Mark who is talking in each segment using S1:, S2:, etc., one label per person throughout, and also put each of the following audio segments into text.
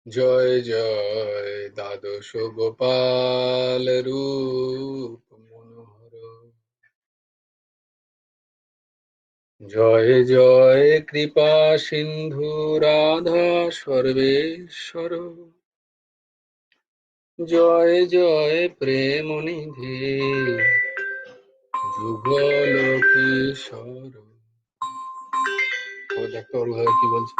S1: জয় জয় দ্বাদশ গোপাল রূপ মনোহর। জয় জয় কৃপা সিন্ধু রাধা সর্বেশ্বর। জয় জয় প্রেম নিধি যুগল কিশোর। ও দেখো অরুণ দাদা কি বলছে।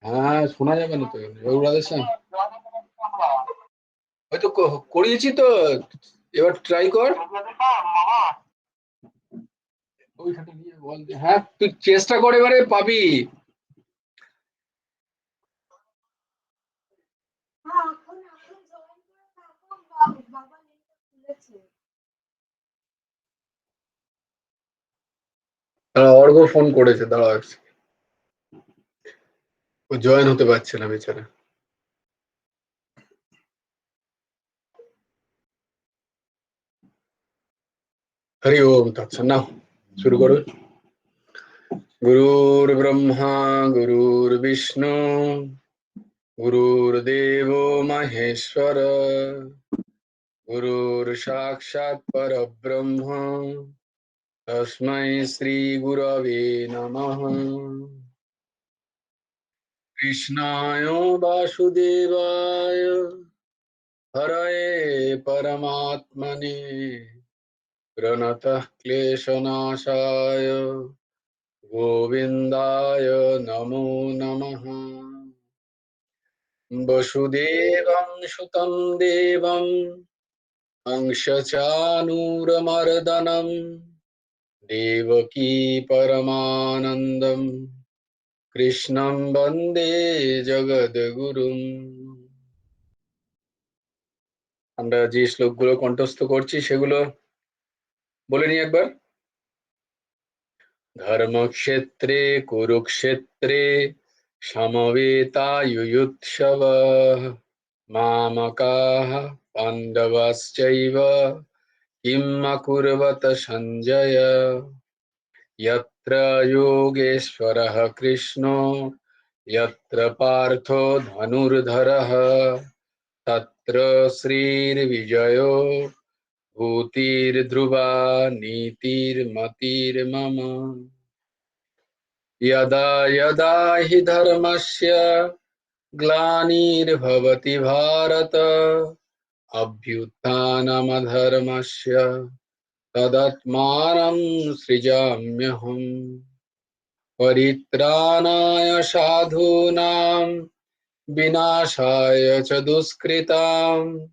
S1: হ্যাঁ, শোনা যাবে না তো অরুণ দাদার সঙ্গে। হয়তো করিয়েছি তো, এবার ট্রাই কর। ওইখানে গিয়ে বল হ্যাঁ, তুই চেষ্টা করে এবারে পাবি। অর্ঘ ফোন করেছে, দাঁড়াও এক second। ও জয়েন হতে পারছে না বেচারা। হরি ওম তৎসৎ। নাও শুরু করো। গুরুর ব্রহ্মা গুরুর বিষ্ণু গুরুর্দেব মহেশ্বর গুরুর সাক্ষাৎ পরব্রহ্ম তস্मै শ্রী গুরবে নমঃ। কৃষ্ণায় বাসুদেবায় হরয়ে পরমাত্মনে প্রণতঃ ক্লেশনাশায় গোবিন্দায় নমো নমঃ। বসুদেবং সুतं দেবং कंसचानूरमर्दनं देवकी परमानन्दं कृष्णं वन्दे জগদ্গুরুম। আমরা যে শ্লোকগুলো কণ্ঠস্থ করছি সেগুলো বলে নিই একবার। ধর্মক্ষেত্রে কুরুক্ষেত্রে সমবেতাयुयुत्सवः मामकाः पाण्डवाश्चैव किम् अकुर्वत सञ्जय। यत्र योगेश्वरः कृष्णो यत्र पार्थो धनुर्धरः तत्र श्रीर्विजयो भूतिर्ध्रुवा नीतिर्मतिर्मम। यदा यदा हि धर्मस्य ग्लानिर्भवति भारत अभ्युत्थानमधर्मस्य तदात्मानं सृजाम्यहम्। परित्राणाय साधूनां विनाशाय च दुष्कृतां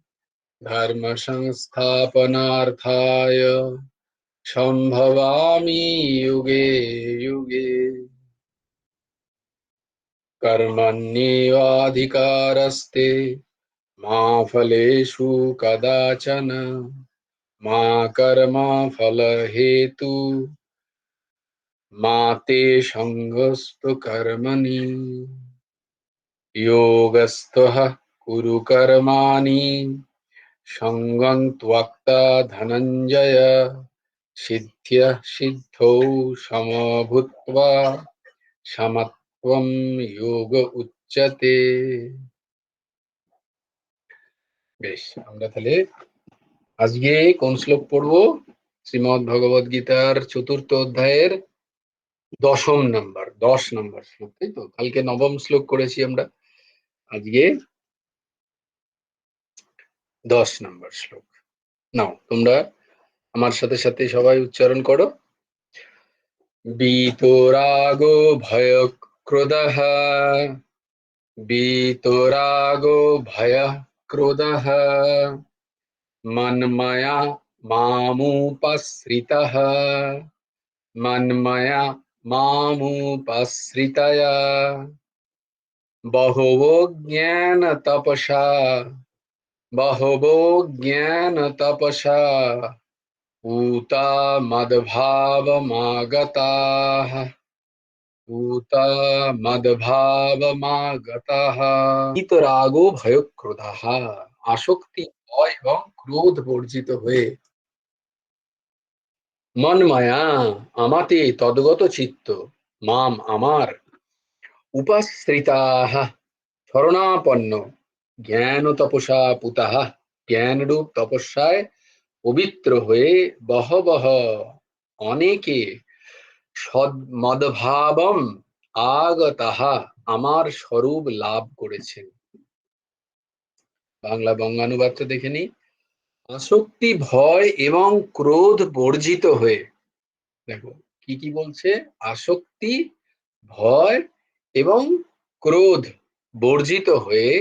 S1: धर्म संस्थापनार्थाय सम्भवामि युगे युगे। कर्मण्येवाधिकारस्ते मा फलेषु कदाचन मा कर्मफलहेतु मा ते सङ्गस्तु कर्मणि। योगस्थः कुरु कर्माणि सङ्गं त्वक्ता धनञ्जय सिद्ध्यः सिद्धौ समभूत्वा समत्वं যোগ উচ্যতে। বেশ, আমরা তাহলে আজকে কোন শ্লোক পড়বো? শ্রীমদ্ ভগবদ গীতার চতুর্থ অধ্যায়ের 10 নম্বর শ্লোক, তাই তো? কালকে নবম শ্লোক করেছি আমরা, আজকে 10 নম্বর শ্লোক। নাও তোমরা আমার সাথে সাথে সবাই উচ্চারণ করো। বিতরাগো ভয় ক্রোধঃ বিতরাগো ভয় ক্রোধঃ মন্ময়া মামুপসৃতঃ মন্ময়া মামুপসৃতয়া বহবো জ্ঞান তপসা বহবো জ্ঞান তপসা पूता मद्भावमागताः पूता मद्भावमागताः। বিতরাগো ভয় ক্রোধাः, আসক্তি ভয় এবং ক্রোধ বর্জিত হয়ে মন্ময়া আমাতে তদ্গত চিত্ত মাম আমার উপাশ্রিতাহ শরণাপন্ন জ্ঞান তপসা পুতাহ, জ্ঞান রূপ তপস্যায় পবিত্র হয়ে বহবহ অনেকে সদ্মদভাবম আগতাহা আমার স্বরূপ লাভ করেছেন। বাংলা বঙ্গানুবাদটা দেখে নিই। আসক্তি, ভয় এবং ক্রোধ বর্জিত হয়ে, দেখো কি কি বলছে, আসক্তি, ভয় এবং ক্রোধ বর্জিত হয়ে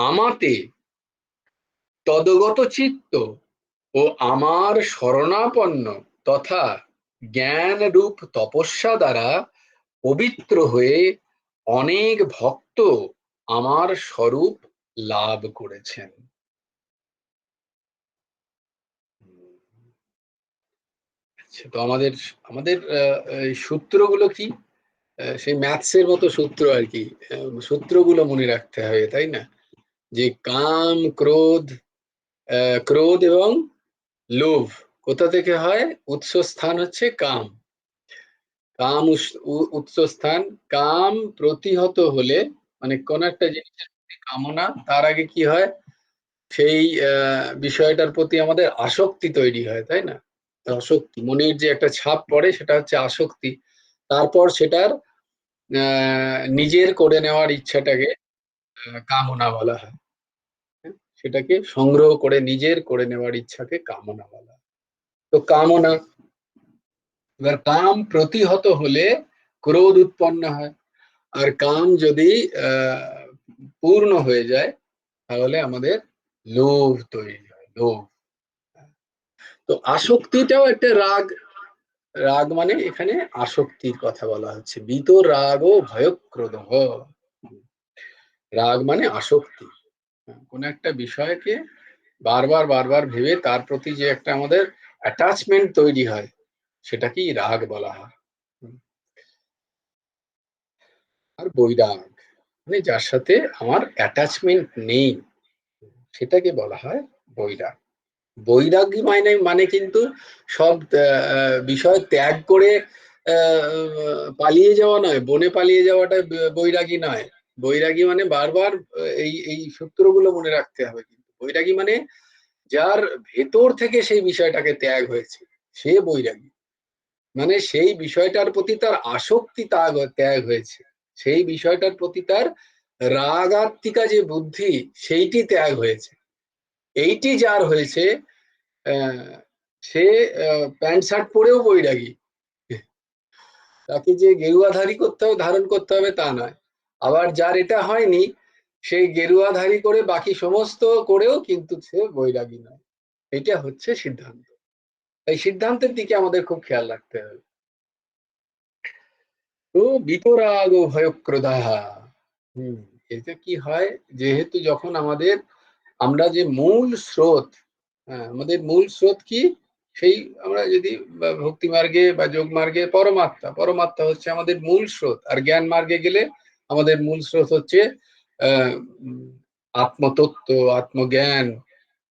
S1: আমাতে তদগত চিত্ত ও আমার শরণাপন্ন তথা জ্ঞান রূপ তপস্যা দ্বারা পবিত্র হয়ে অনেক ভক্ত আমার স্বরূপ লাভ করেছেন। আচ্ছা, তো আমাদের আমাদের এই সূত্রগুলো কি? সেই ম্যাথসের মতো সূত্র আর কি। সূত্রগুলো মনে রাখতে হবে, তাই না? যে কাম, ক্রোধ, ক্রোধ এবং লোভ কোথা থেকে হয়? উৎসস্থান হচ্ছে কাম। কাম উৎসস্থান। কাম প্রতিহত হলে, মানে কোন একটা জিনিসের প্রতি কামনা, তার আগে কি হয়? সেই বিষয়টার প্রতি আমাদের আসক্তি তৈরি হয়, তাই না? আসক্তি, মনের যে একটা ছাপ পড়ে সেটা হচ্ছে আসক্তি। তারপর সেটার নিজের করে নেওয়ার ইচ্ছাটাকে কামনা বলা হয়। হ্যাঁ? সেটাকে সংগ্রহ করে নিজের করে নেওয়ার ইচ্ছাকে কামনা বলা হয়। তো কামনা, এবার কাম প্রতিহত হলে ক্রোধ উৎপন্ন হয়। আর কাম যদি পূর্ণ হয়ে যায় তাহলে আমাদের লোভ তৈরি হয়, লোভ। তো আসক্তিটাও একটা রাগ। রাগ মানে এখানে আসক্তির কথা বলা হচ্ছে। বিতরাগ ও ভয়ক্রোধ। রাগ মানে আসক্তি। কোন একটা বিষয়কে বারবার বারবার ভেবে তার প্রতি যে একটা আমাদের অ্যাটাচমেন্ট তৈরি হয়, সেটাকেই রাগ বলা হয়। আর বৈরাগ মানে যার সাথে আমার অ্যাটাচমেন্ট নেই, সেটাকে বলা হয় বৈরাগ। বৈরাগী মানে মানে কিন্তু সব বিষয় ত্যাগ করে পালিয়ে যাওয়া নয়, বনে পালিয়ে যাওয়াটা বৈরাগী নয়। বৈরাগী মানে বারবার এই এই সূত্রগুলো মনে রাখতে হবে। কিন্তু বৈরাগী মানে যার ভেতর থেকে সেই বিষয়টাকে ত্যাগ হয়েছে, সে বৈরাগী। মানে সেই বিষয়টার প্রতি তার আসক্তি ত্যাগ হয়েছে, সেই বিষয়টার প্রতি তার রাগাত্মিকা যে বুদ্ধি, সেইটি ত্যাগ হয়েছে। এইটি যার হয়েছে, সে প্যান্ট শার্ট পরেও বৈরাগী। তাকে যে গেরুয়াধারী করতে হবে, ধারণ করতে হবে তা নয়। আবার যার এটা হয়নি, সেই গেরুয়াধারী করে বাকি সমস্ত করেও কিন্তু সে বৈরাগী নয়। এটা হচ্ছে সিদ্ধান্ত। এই সিদ্ধান্তের দিকে আমাদের খুব খেয়াল রাখতে হবে। তো বিতরাগ ও ভয়ক্রোধাহা। এতে কি হয়, যেহেতু যখন আমাদের, আমরা যে মূল স্রোত, আমাদের মূল স্রোত কি? সেই আমরা যদি ভক্তি মার্গে বা যোগ মার্গে পরমাত্মা, পরমাত্মা হচ্ছে আমাদের মূল স্রোত। আর জ্ঞান মার্গে গেলে আমাদের মূল স্রোত হচ্ছে আহ আত্মতত্ত্ব, আত্মজ্ঞান,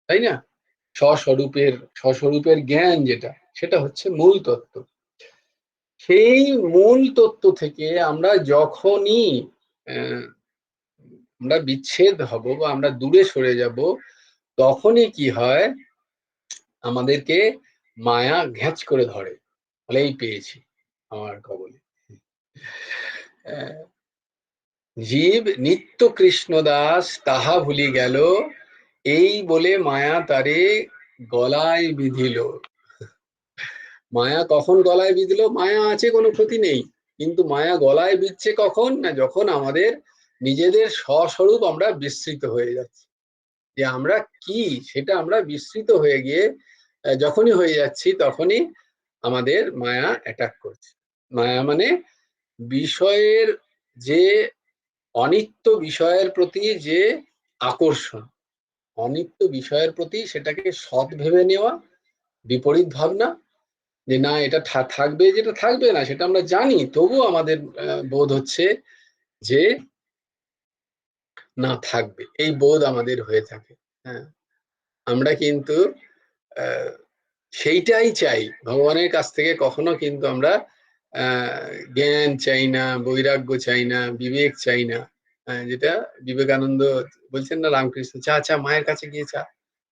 S1: তাই না? স্বস্বরূপের, স্বস্বরূপের জ্ঞান যেটা, সেটা হচ্ছে মূল তত্ত্ব। সেই মূল তত্ত্ব থেকে আমরা যখনই আহ আমরা বিচ্ছেদ হব বা আমরা দূরে সরে যাব, তখনই কি হয়, আমাদেরকে মায়া ঘ্যাচ করে ধরে, বলেই পেয়েছি আমার কবলে। জীব নিত্য কৃষ্ণদাস তাহা ভুলি গেল, এই বলে মায়া তারে গলায় বিধিল। মায়া কখন গলায় বিঁধলো? মায়া আছে, কোনো ক্ষতি নেই, কিন্তু মায়া গলায় বিধছে কখন? না, যখন আমাদের নিজেদের স্বস্বরূপ আমরা বিস্মৃত হয়ে যাচ্ছি, যে আমরা কি সেটা আমরা বিস্মৃত হয়ে গিয়ে যখনই হয়ে যাচ্ছি, তখনই আমাদের মায়া অ্যাটাক করছে। মায়া মানে বিষয়ের যে অনিত্য বিষয়ের প্রতি যে আকর্ষণ, অনিত্য বিষয়ের প্রতি সেটাকে সৎ ভেবে নেওয়া, বিপরীত ভাবনা, যে না এটা থাকবে, যেটা থাকবে না সেটা আমরা জানি, তবু আমাদের বোধ হচ্ছে যে না থাকবে, এই বোধ আমাদের হয়ে থাকে। হ্যাঁ, আমরা কিন্তু সেইটাই চাই ভগবানের কাছ থেকে। কখনো কিন্তু আমরা জ্ঞান চাই না, বৈরাগ্য চাই না, বিবেক চাই না। যেটা বিবেকানন্দ বলছেন না, রামকৃষ্ণ, চা চা মায়ের কাছে গিয়ে চা,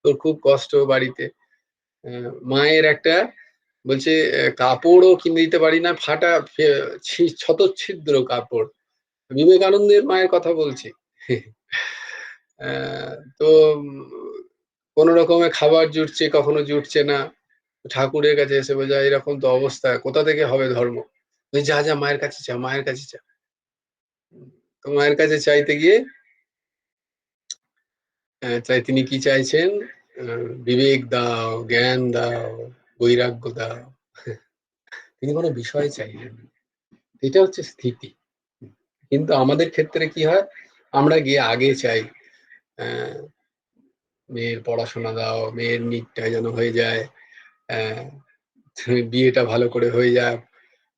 S1: তোর খুব কষ্ট বাড়িতে। মায়ের একটা বলছে কাপড়ও কিনে দিতে পারি না, ফাটা ক্ষতচ্ছিদ্র কাপড়। বিবেকানন্দের মায়ের কথা বলছি। তো কোন রকমের খাবার জুটছে, কখনো জুটছে না, ঠাকুরের কাছে এসে বলছে এরকম তো অবস্থা, কোথা থেকে হবে ধর্ম? যা যা মায়ের কাছে চা, মায়ের কাছে চা। তো মায়ের কাছে চাইতে গিয়ে তাই তিনি কি চাইছেন? বিবেক দাও, জ্ঞান দাও, বৈরাগ্য দাও। তিনি কোনো বিষয় চাইলেন। এটা হচ্ছে স্থিতি। কিন্তু আমাদের ক্ষেত্রে কি হয়, আমরা গিয়ে আগে চাই মেয়ের পড়াশোনা দাও, মেয়ের নিটটা যেন হয়ে যায়, বিয়েটা ভালো করে হয়ে যাক,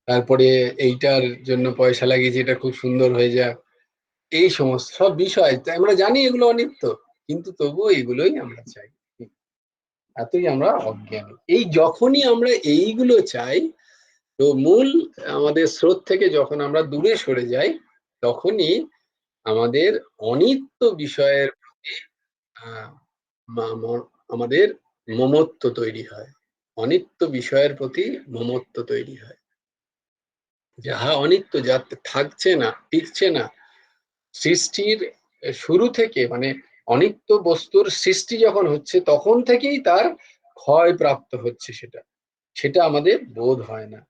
S1: তারপরে এইটার জন্য পয়সা লাগিয়েছি, এটা খুব সুন্দর হয়ে যাক। এই সমস্ত সব বিষয় আমরা জানি এগুলো অনিত্য, কিন্তু তবুও এগুলোই আমরা চাই। এতই আমরা অজ্ঞানী। এই যখনই আমরা এইগুলো চাই, তো মূল আমাদের স্রোত থেকে যখন আমরা দূরে সরে যাই, তখনই আমাদের অনিত্য বিষয়ের প্রতি আমাদের মমত্ব তৈরি হয়। অনিত্য বিষয়ের প্রতি মমত্ব তৈরি হয়। যাহা অনিত্য, যা থাকছে না, টিকছে না, সৃষ্টির শুরু থেকে, মানে অনিত্য বস্তুর সৃষ্টি যখন হচ্ছে তখন থেকেই তার ক্ষয় প্রাপ্ত হচ্ছে, সেটা সেটা আমাদের বোধ হয় না।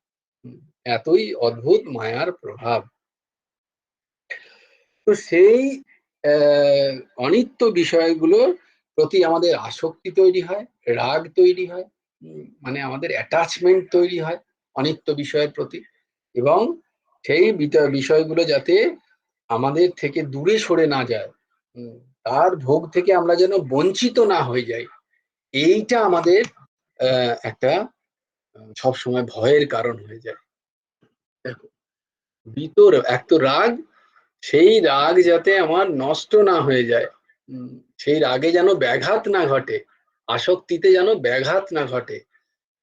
S1: এতই অদ্ভুত মায়ার প্রভাব। তো সেই অনিত্য বিষয়গুলোর প্রতি আমাদের আসক্তি তৈরি হয়, রাগ তৈরি হয়, মানে আমাদের অ্যাটাচমেন্ট তৈরি হয় অনিত্য বিষয়ের প্রতি। এবং সেই বিষয়গুলো যাতে আমাদের থেকে দূরে সরে না যায়, তার ভোগ থেকে আমরা যেন বঞ্চিত না হয়ে যাই, এইটা আমাদের একটা সবসময় ভয়ের কারণ হয়ে যায়। দেখো, ভিতর এক তো রাগ, সেই রাগ যাতে আমার নষ্ট না হয়ে যায়, সেই রাগে যেন ব্যাঘাত না ঘটে, আসক্তিতে যেন ব্যাঘাত না ঘটে,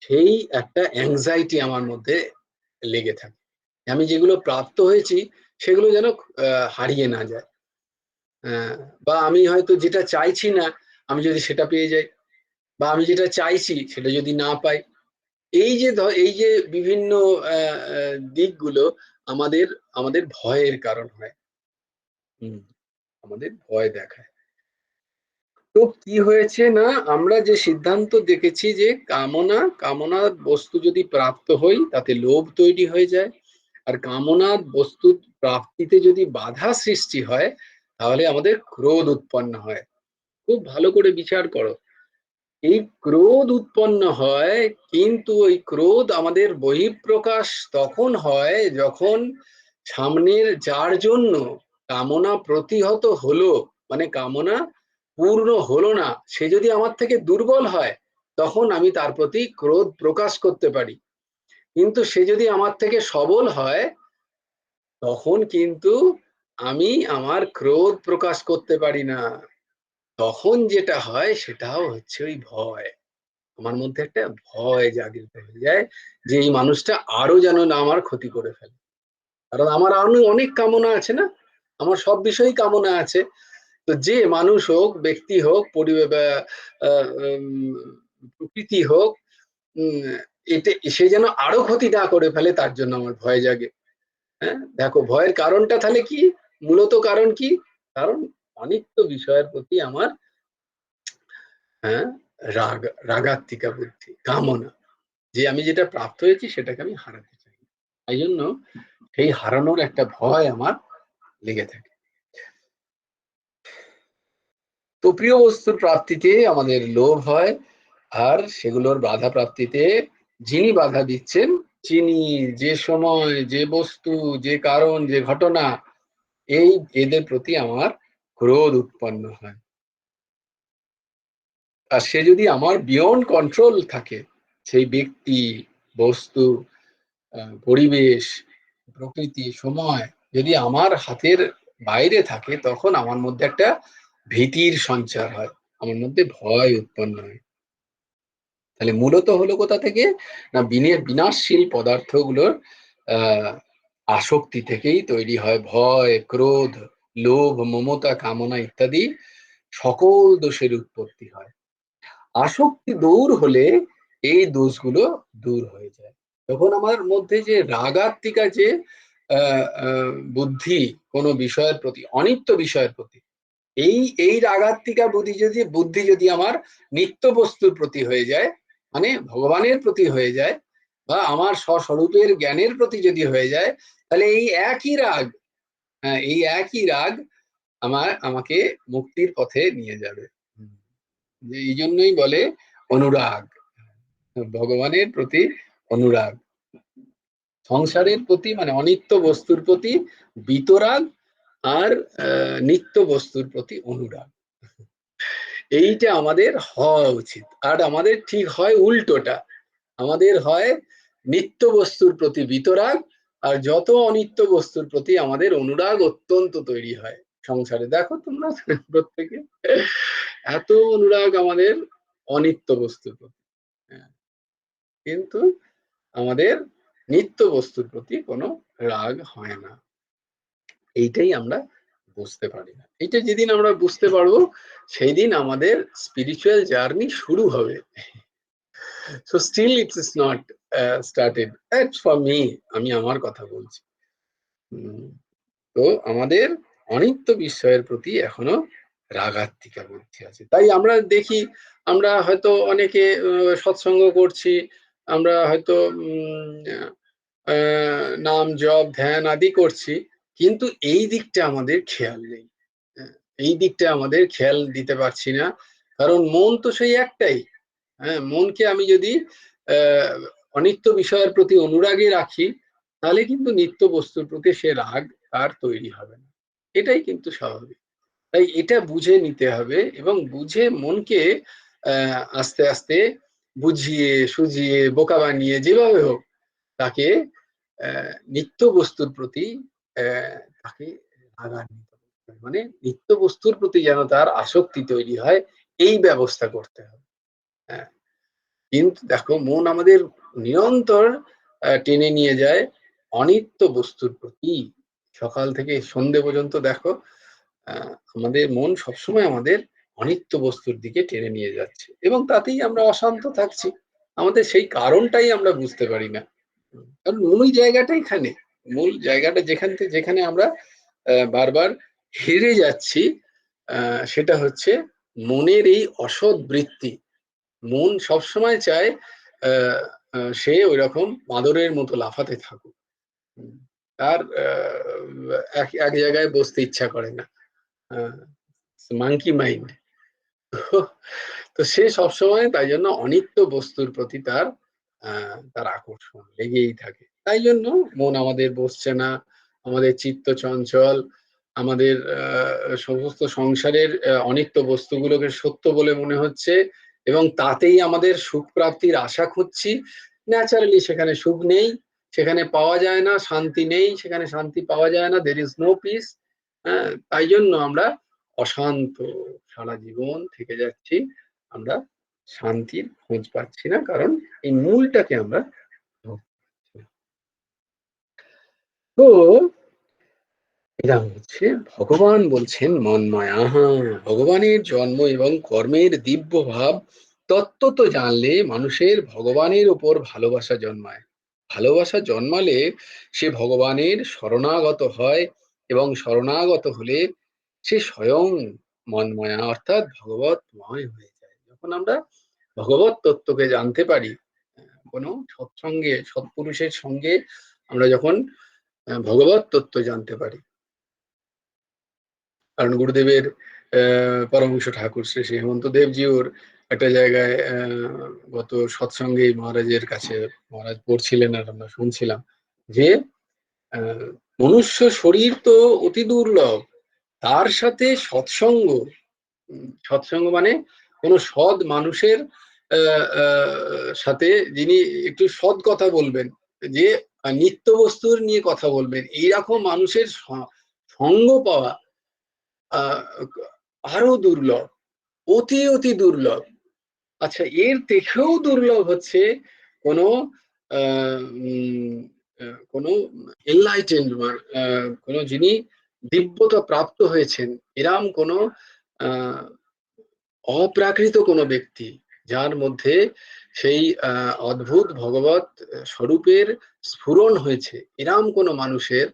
S1: সেই একটা অ্যাংজাইটি আমার মধ্যে লেগে থাকে। আমি যেগুলো প্রাপ্ত হয়েছি সেগুলো যেন হারিয়ে না যায়। বা আমি হয়তো যেটা চাইছি না, আমি যদি সেটা পেয়ে যাই, বা আমি যেটা চাইছি সেটা যদি না পাই, এই যে বিভিন্ন দিকগুলো আমাদের আমাদের ভয়ের কারণ হয়। হুম, আমাদের ভয় দেখায়। তো কি হয়েছে না, আমরা যে সিদ্ধান্ত দেখেছি যে কামনার বস্তু যদি প্রাপ্ত হই তাতে লোভ তৈরি হয়ে যায়, আর কামনার বস্তু প্রাপ্তিতে যদি বাধা সৃষ্টি হয় তাহলে আমাদের ক্রোধ উৎপন্ন হয়। খুব ভালো করে বিচার করো, এই ক্রোধ উৎপন্ন হয়, কিন্তু ওই ক্রোধ আমাদের বহিঃপ্রকাশ তখন হয় যখন সামনের যার জন্য কামনা প্রতিহত হলো, মানে কামনা পূর্ণ হলো না, সে যদি আমার থেকে দুর্বল হয় তখন আমি তার প্রতি ক্রোধ প্রকাশ করতে পারি। কিন্তু সে যদি আমার থেকে সবল হয় তখন কিন্তু আমি আমার ক্রোধ প্রকাশ করতে পারি না। তখন যেটা হয় সেটাও হচ্ছে ওই ভয়। আমার মধ্যে একটা ভয় জাগৃত হয়ে যায় যে এই মানুষটা আরো যেন না আমার ক্ষতি করে ফেলে। কারণ আমার আরো অনেক কামনা আছে না, আমার সব বিষয়েই কামনা আছে। তো যে মানুষ হোক, ব্যক্তি হোক, প্রকৃতি হোক, এতে সে যেন আরো ক্ষতি না করে ফেলে, তার জন্য আমার ভয় জাগে। হ্যাঁ, দেখো ভয়ের কারণটা তাহলে কি, মূলত কারণ কি? কারণ অনিত্য বিষয়ের প্রতি আমার হ্যাঁ রাগাত্মিকা বুদ্ধি, কামনা, যে আমি যেটা প্রাপ্ত হয়েছি সেটাকে আমি হারাতে চাই। তাই জন্য সেই হারানোর একটা ভয় আমার লেগে থাকে। তো প্রিয় বস্তুর প্রাপ্তিতে আমাদের লোভ হয়, আর সেগুলোর বাধা প্রাপ্তিতে যিনি বাধা দিচ্ছেন, যিনি, যে সময়, যে বস্তু, যে কারণ, যে ঘটনা, এই এদের প্রতি আমার ক্রোধ উৎপন্ন হয়। আর সে যদি আমার বিয়ন্ড কন্ট্রোল থাকে, সেই ব্যক্তি, বস্তু, পরিবেশ, প্রকৃতি, সময় যদি আমার হাতের বাইরে থাকে, তখন আমার মধ্যে একটা ভীতির সঞ্চার হয়, আমার মধ্যে ভয় উৎপন্ন হয়। তাহলে মূলত হলো কোথা থেকে না, বিনাশশীল পদার্থগুলোর আহ আসক্তি থেকেই তৈরি হয় ভয়, ক্রোধ, লোভ, মমতা, কামনা ইত্যাদি সকল দোষের উৎপত্তি হয়। আসক্তি দূর হলে এই দোষগুলো দূর হয়ে যায়। তখন আমার মধ্যে যে রাগাত্মিকা যে বুদ্ধি কোনো বিষয়ের প্রতি, অনিত্য বিষয়ের প্রতি, এই এই রাগাত্মিকা বুদ্ধি যদি আমার নিত্য বস্তুর প্রতি হয়ে যায়, মানে ভগবানের প্রতি হয়ে যায়, বা আমার স্বস্বরূপের জ্ঞানের প্রতি যদি হয়ে যায়, তাহলে এই একই রাগ, হ্যাঁ এই একই রাগ আমাকে মুক্তির পথে নিয়ে যাবে। যে এই জন্যই বলে অনুরাগ, ভগবানের প্রতি অনুরাগ, সংসারের প্রতি মানে অনিত্য বস্তুর প্রতি বিতরাগ, আর নিত্য বস্তুর প্রতি অনুরাগ। এইটা আমাদের হওয়া উচিত। আর আমাদের ঠিক হয় উল্টোটা, আমাদের হয় নিত্য বস্তুর প্রতি বিতরাগ, আর যত অনিত্য বস্তুর প্রতি আমাদের অনুরাগ অত্যন্ত তৈরি হয় সংসারে। দেখো তোমরা প্রত্যেকে এত অনুরাগ আমাদের অনিত্য বস্তুর প্রতি, হ্যাঁ, কিন্তু আমাদের নিত্য বস্তুর প্রতি কোনো রাগ হয় না। এইটাই আমরা বুঝতে পারি না। এইটা যেদিন আমরা বুঝতে পারবো, সেই দিন আমাদের স্পিরিচুয়াল জার্নি শুরু হবে। So still it is not started, that's for me, আমি আমার কথা বলছি। তো আমাদের অনিত্য বিষয়ের প্রতি এখনো রাগাত্মিকা বুদ্ধি আছে। তাই আমরা দেখি, আমরা হয়তো অনেকে সৎসঙ্গ করছি, আমরা হয়তো নাম জপ ধ্যান আদি করছি, কিন্তু এই দিকটা আমাদের খেয়াল নেই। হ্যাঁ, এই দিকটা আমাদের খেয়াল দিতে পারছি না, কারণ মন তো সেই একটাই। হ্যাঁ, মনকে আমি যদি আহ অনিত্য বিষয়ের প্রতি অনুরাগে রাখি, তাহলে কিন্তু নিত্য বস্তুর প্রতি সে রাগ আর তৈরি হবে না। এটাই কিন্তু স্বাভাবিক। তাই এটা বুঝে নিতে হবে, এবং বুঝে মনকে আস্তে আস্তে বুঝিয়ে সুঝিয়ে বোকা বানিয়ে যেভাবে হোক তাকে নিত্য বস্তুর প্রতি তাকে রাগান্বিত করতে হবে। মানে নিত্য বস্তুর প্রতি যেন তার আসক্তি তৈরি হয়, এই ব্যবস্থা করতে হবে। হ্যাঁ, কিন্তু দেখো মন আমাদের নিরন্তর টেনে নিয়ে যায় অনিত্য বস্তুর প্রতি। সকাল থেকে সন্ধে পর্যন্ত দেখো আমাদের মন সবসময় আমাদের অনিত্য বস্তুর দিকে টেনে নিয়ে যাচ্ছে, এবং তাতেই আমরা অশান্ত থাকছি। আমাদের সেই কারণটাই আমরা বুঝতে পারি না। কারণ মূল জায়গাটা এখানে, মূল জায়গাটা যেখানে আমরা বারবার হেরে যাচ্ছি, সেটা হচ্ছে মনের এই অসৎ বৃত্তি। মন সবসময় চায় সে ওই রকম বাঁদরের মতো লাফাতে থাকুক। তার এক এক জায়গায় বসতে ইচ্ছা করে না, মাঙ্কি মাইন্ড। তো সে সবসময় তাই জন্য অনিত্য বস্তুর প্রতি তার আকর্ষণ লেগেই থাকে। তাই জন্য মন আমাদের বসছে না, আমাদের চিত্ত চঞ্চল, আমাদের সমস্ত সংসারের অনিত্য বস্তুগুলোকে সত্য বলে মনে হচ্ছে, এবং তাতেই আমাদের সুখ প্রাপ্তির আশা খুঁজছি। ন্যাচারালি সেখানে সুখ নেই, সেখানে পাওয়া যায় না, শান্তি নেই, সেখানে শান্তি পাওয়া যায় না, দের ইজ নো পিস। হ্যাঁ, তাই জন্য আমরা অশান্ত সারা জীবন থেকে যাচ্ছি, আমরা শান্তির খোঁজ পাচ্ছি না, কারণ এই মূলটাকে আমরা ধরতে পারছি না। তো এরা হচ্ছে ভগবান বলছেন মন্ময়া। ভগবানের জন্ম এবং কর্মের দিব্য ভাব তত্ত্ব তো জানলে মানুষের ভগবানের উপর ভালোবাসা জন্মায়। ভালোবাসা জন্মালে সে ভগবানের শরণাগত হয়, এবং শরণাগত হলে সে স্বয়ং মন্ময়া অর্থাৎ ভগবতময় হয়ে যায়। যখন আমরা ভগবত তত্ত্বকে জানতে পারি, কোনো সৎসঙ্গে সৎপুরুষের সঙ্গে আমরা যখন ভগবত তত্ত্ব জানতে পারি, কারণ গুরুদেবের পরমহংস ঠাকুর শ্রী শ্রী হেমন্ত দেবজিউর একটা জায়গায় গত সৎসঙ্গে মহারাজের কাছে মহারাজ পড়ছিলেন, আর আমরা শুনছিলাম যে মনুষ্য শরীর তো অতি দুর্লভ, তার সাথে সৎসঙ্গ, সৎসঙ্গ মানে কোনো সৎ মানুষের সাথে যিনি একটু সৎ কথা বলবেন, যে নিত্য বস্তুর নিয়ে কথা বলবেন, এইরকম মানুষের সঙ্গ পাওয়া আহ আরো দুর্লভ, অতি অতি দুর্লভ। আচ্ছা, এর থেকেও দুর্লভ হচ্ছে কোনো কোনো এনলাইটেন্ড কোনো যিনি দিব্যতা প্রাপ্ত হয়েছেন, এরম কোনো আহ অপ্রাকৃত কোনো ব্যক্তি যার মধ্যে সেই অদ্ভুত ভগবত স্বরূপের স্ফুরণ হয়েছে, এরম কোনো মানুষের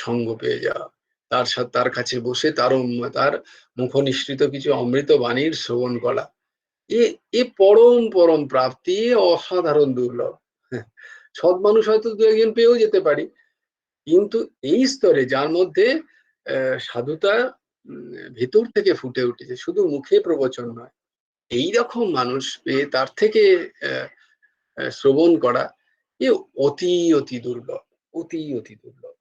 S1: সঙ্গ পেয়ে যাওয়া, তার সাথে তার কাছে বসে তার মুখ নিঃসৃত কিছু অমৃত বাণীর শ্রবণ করা, এ এ পরম পরম প্রাপ্তি, অসাধারণ দুর্লভ। হ্যাঁ, সৎ মানুষ হয়তো দু একজন পেয়েও যেতে পারি, কিন্তু এই স্তরে যার মধ্যে সাধুতা ভেতর থেকে ফুটে উঠেছে, শুধু মুখে প্রবচন নয়, এই রকম মানুষ পেয়ে তার থেকে শ্রবণ করা, এ অতি অতি দুর্লভ, অতি অতি দুর্লভ।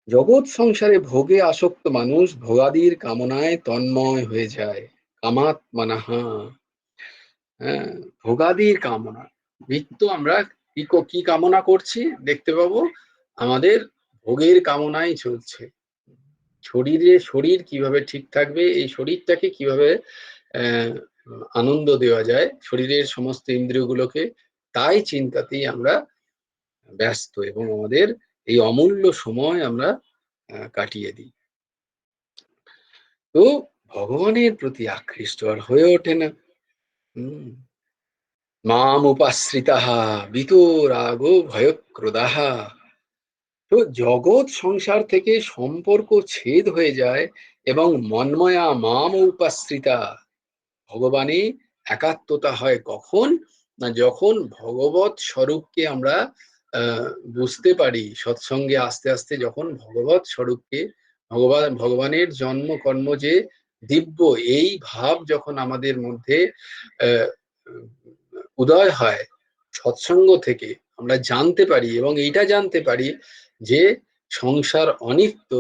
S1: জগৎ সংসারে ভোগে আসক্ত মানুষ ভোগাদির কামনায় তন্ময় হয়ে যায়। কামাত মানাহা। হ্যাঁ, ভোগাদির কামনা, মৃত্যু আমরা কি কামনা করছি দেখতে পাবো, আমাদের ভোগের কামনাই চলছে। শরীর কিভাবে ঠিক থাকবে, এই শরীরটাকে কিভাবে আহ আনন্দ দেওয়া যায়, শরীরের সমস্ত ইন্দ্রিয়গুলোকে, তাই চিন্তাতেই আমরা ব্যস্ত, এবং আমাদের এই অমূল্য সময় আমরা কাটিয়ে দিই। তো ভগবানের প্রতি আকৃষ্ট আর হয়ে ওঠে না। হম, মাম উপাশ্রিতাহা বিতরাগো ভয়ক্রোধাহা। তো জগৎ সংসার থেকে সম্পর্ক ছেদ হয়ে যায়, এবং মন্ময়া মাম উপাশ্রিতা, ভগবানে একাত্মতা হয় কখন, না যখন ভগবত স্বরূপকে আমরা আহ বুঝতে পারি, সৎসঙ্গে আস্তে আস্তে যখন ভগবত স্বরূপকে, ভগবানের জন্ম কর্ম যে দিব্য, এই ভাব যখন আমাদের মধ্যে আহ উদয় হয়, সৎসঙ্গ থেকে আমরা জানতে পারি, এবং এইটা জানতে পারি যে সংসার অনিত্য,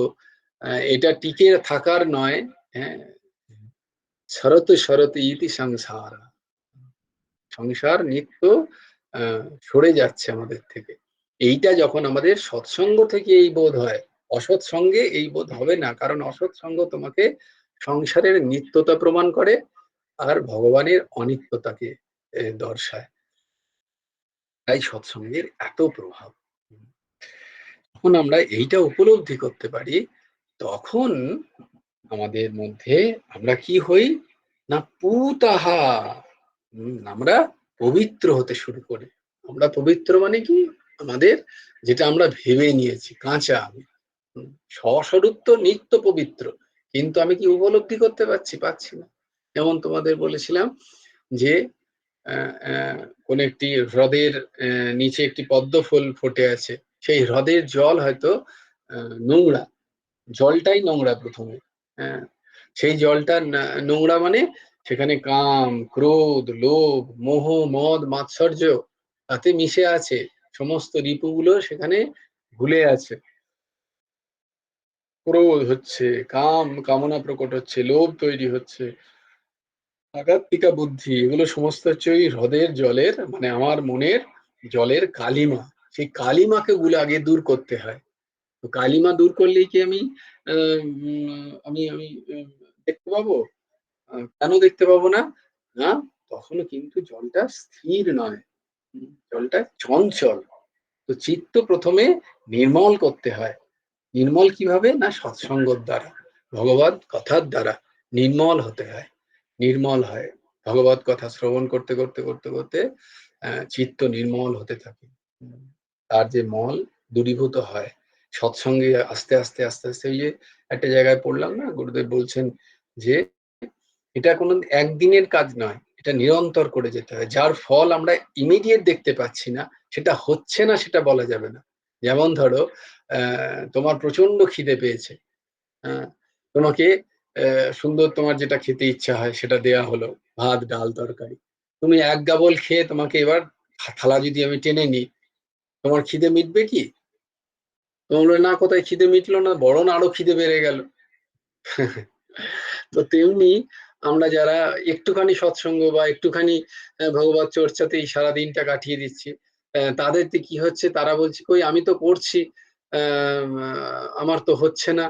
S1: এটা টিকে থাকার নয়। হ্যাঁ, শরত শরত ইতি সংসার, সংসার নিত্য সরে যাচ্ছে আমাদের থেকে। এইটা যখন আমাদের সৎসঙ্গ থেকে এই বোধ হয়, অসৎসঙ্গে এই বোধ হবে না, কারণ অসৎসঙ্গ তোমাকে সংসারের নিত্যতা প্রমাণ করে আর ভগবানের অনিত্যতাকে দর্শায়। তাই সৎসঙ্গের এত প্রভাব। যখন আমরা এইটা উপলব্ধি করতে পারি, তখন আমাদের মধ্যে আমরা কি হই, না পুতাহা, আমরা পবিত্র হতে শুরু করি। আমরা পবিত্র মানে কি, আমাদের যেটা আমরা ভেবে নিয়েছি কাঁচা আমি, স্বস্বরূপ তো নিত্য পবিত্র, কিন্তু আমি কি উপলব্ধি করতে পারছি না। যেমন তোমাদের বলেছিলাম যে কোন একটি হ্রদের নিচে একটি পদ্ম ফুল ফুটে আছে, সেই হ্রদের জল হয়তো নোংরা, জলটাই নোংরা প্রথমে। হ্যাঁ, সেই জলটা নোংরা মানে সেখানে কাম, ক্রোধ, লোভ, মোহ, মদ, মাৎসর্য তাতে মিশে আছে, সমস্ত রিপুগুলো সেখানে ভুলে আছে। ক্রোধ হচ্ছে, কামনা প্রকট হচ্ছে, লোভ তৈরি হচ্ছে, আঘাত্মিকা বুদ্ধি, এগুলো সমস্ত হচ্ছে ওই হ্রদের জলের, মানে আমার মনের জলের কালিমা। সেই কালিমাকে গুলো আগে দূর করতে হয়। তো কালিমা দূর করলেই কি আমি আমি আমি দেখতে পাবো? কেন দেখতে পাবো না? না, তখনও কিন্তু জলটা স্থির নয়, জলটা চঞ্চল। তো চিত্ত প্রথমে নির্মল করতে হয়। নির্মল কিভাবে, না সৎসঙ্গর দ্বারা, ভগবত কথার দ্বারা নির্মল হতে হয়। নির্মল হয় ভগবত কথা শ্রবণ করতে করতে করতে করতে, চিত্ত নির্মল হতে থাকে। তার যে মল দূরীভূত হয় সৎসঙ্গে আস্তে আস্তে আস্তে আস্তে। এই যে একটা জায়গায় পড়লাম না, গুরুদেব বলছেন যে এটা কোনো একদিনের কাজ নয়, এটা নিরন্তর করে যেতে হয়। যার ফল আমরা ইমিডিয়েট দেখতে পাচ্ছি না, সেটা হচ্ছে না সেটা বলা যাবে না। যেমন ধরো তোমার প্রচন্ড খিদে পেয়েছে, হ্যাঁ, তোমাকে সুন্দর তোমার যেটা খেতে ইচ্ছা হয় সেটা দেয়া হলো, ভাত ডাল তরকারি, তুমি এক গাবল খেয়ে তোমাকে এবার থালা যদি আমি টেনে নিই, তোমার খিদে মিটবে কি? তোমার না, কোথায় খিদে মিটলো না, বরং আরো খিদে বেড়ে গেল। তো তেমনি আমরা যারা একটুখানি সৎসঙ্গ বা একটুখানি ভগবত চর্চাতেই সারা দিনটা কাটিয়ে দিচ্ছি, তাদের কি হচ্ছে, তারা বলছে কই আমি তো করছি, আমার তো হচ্ছে না।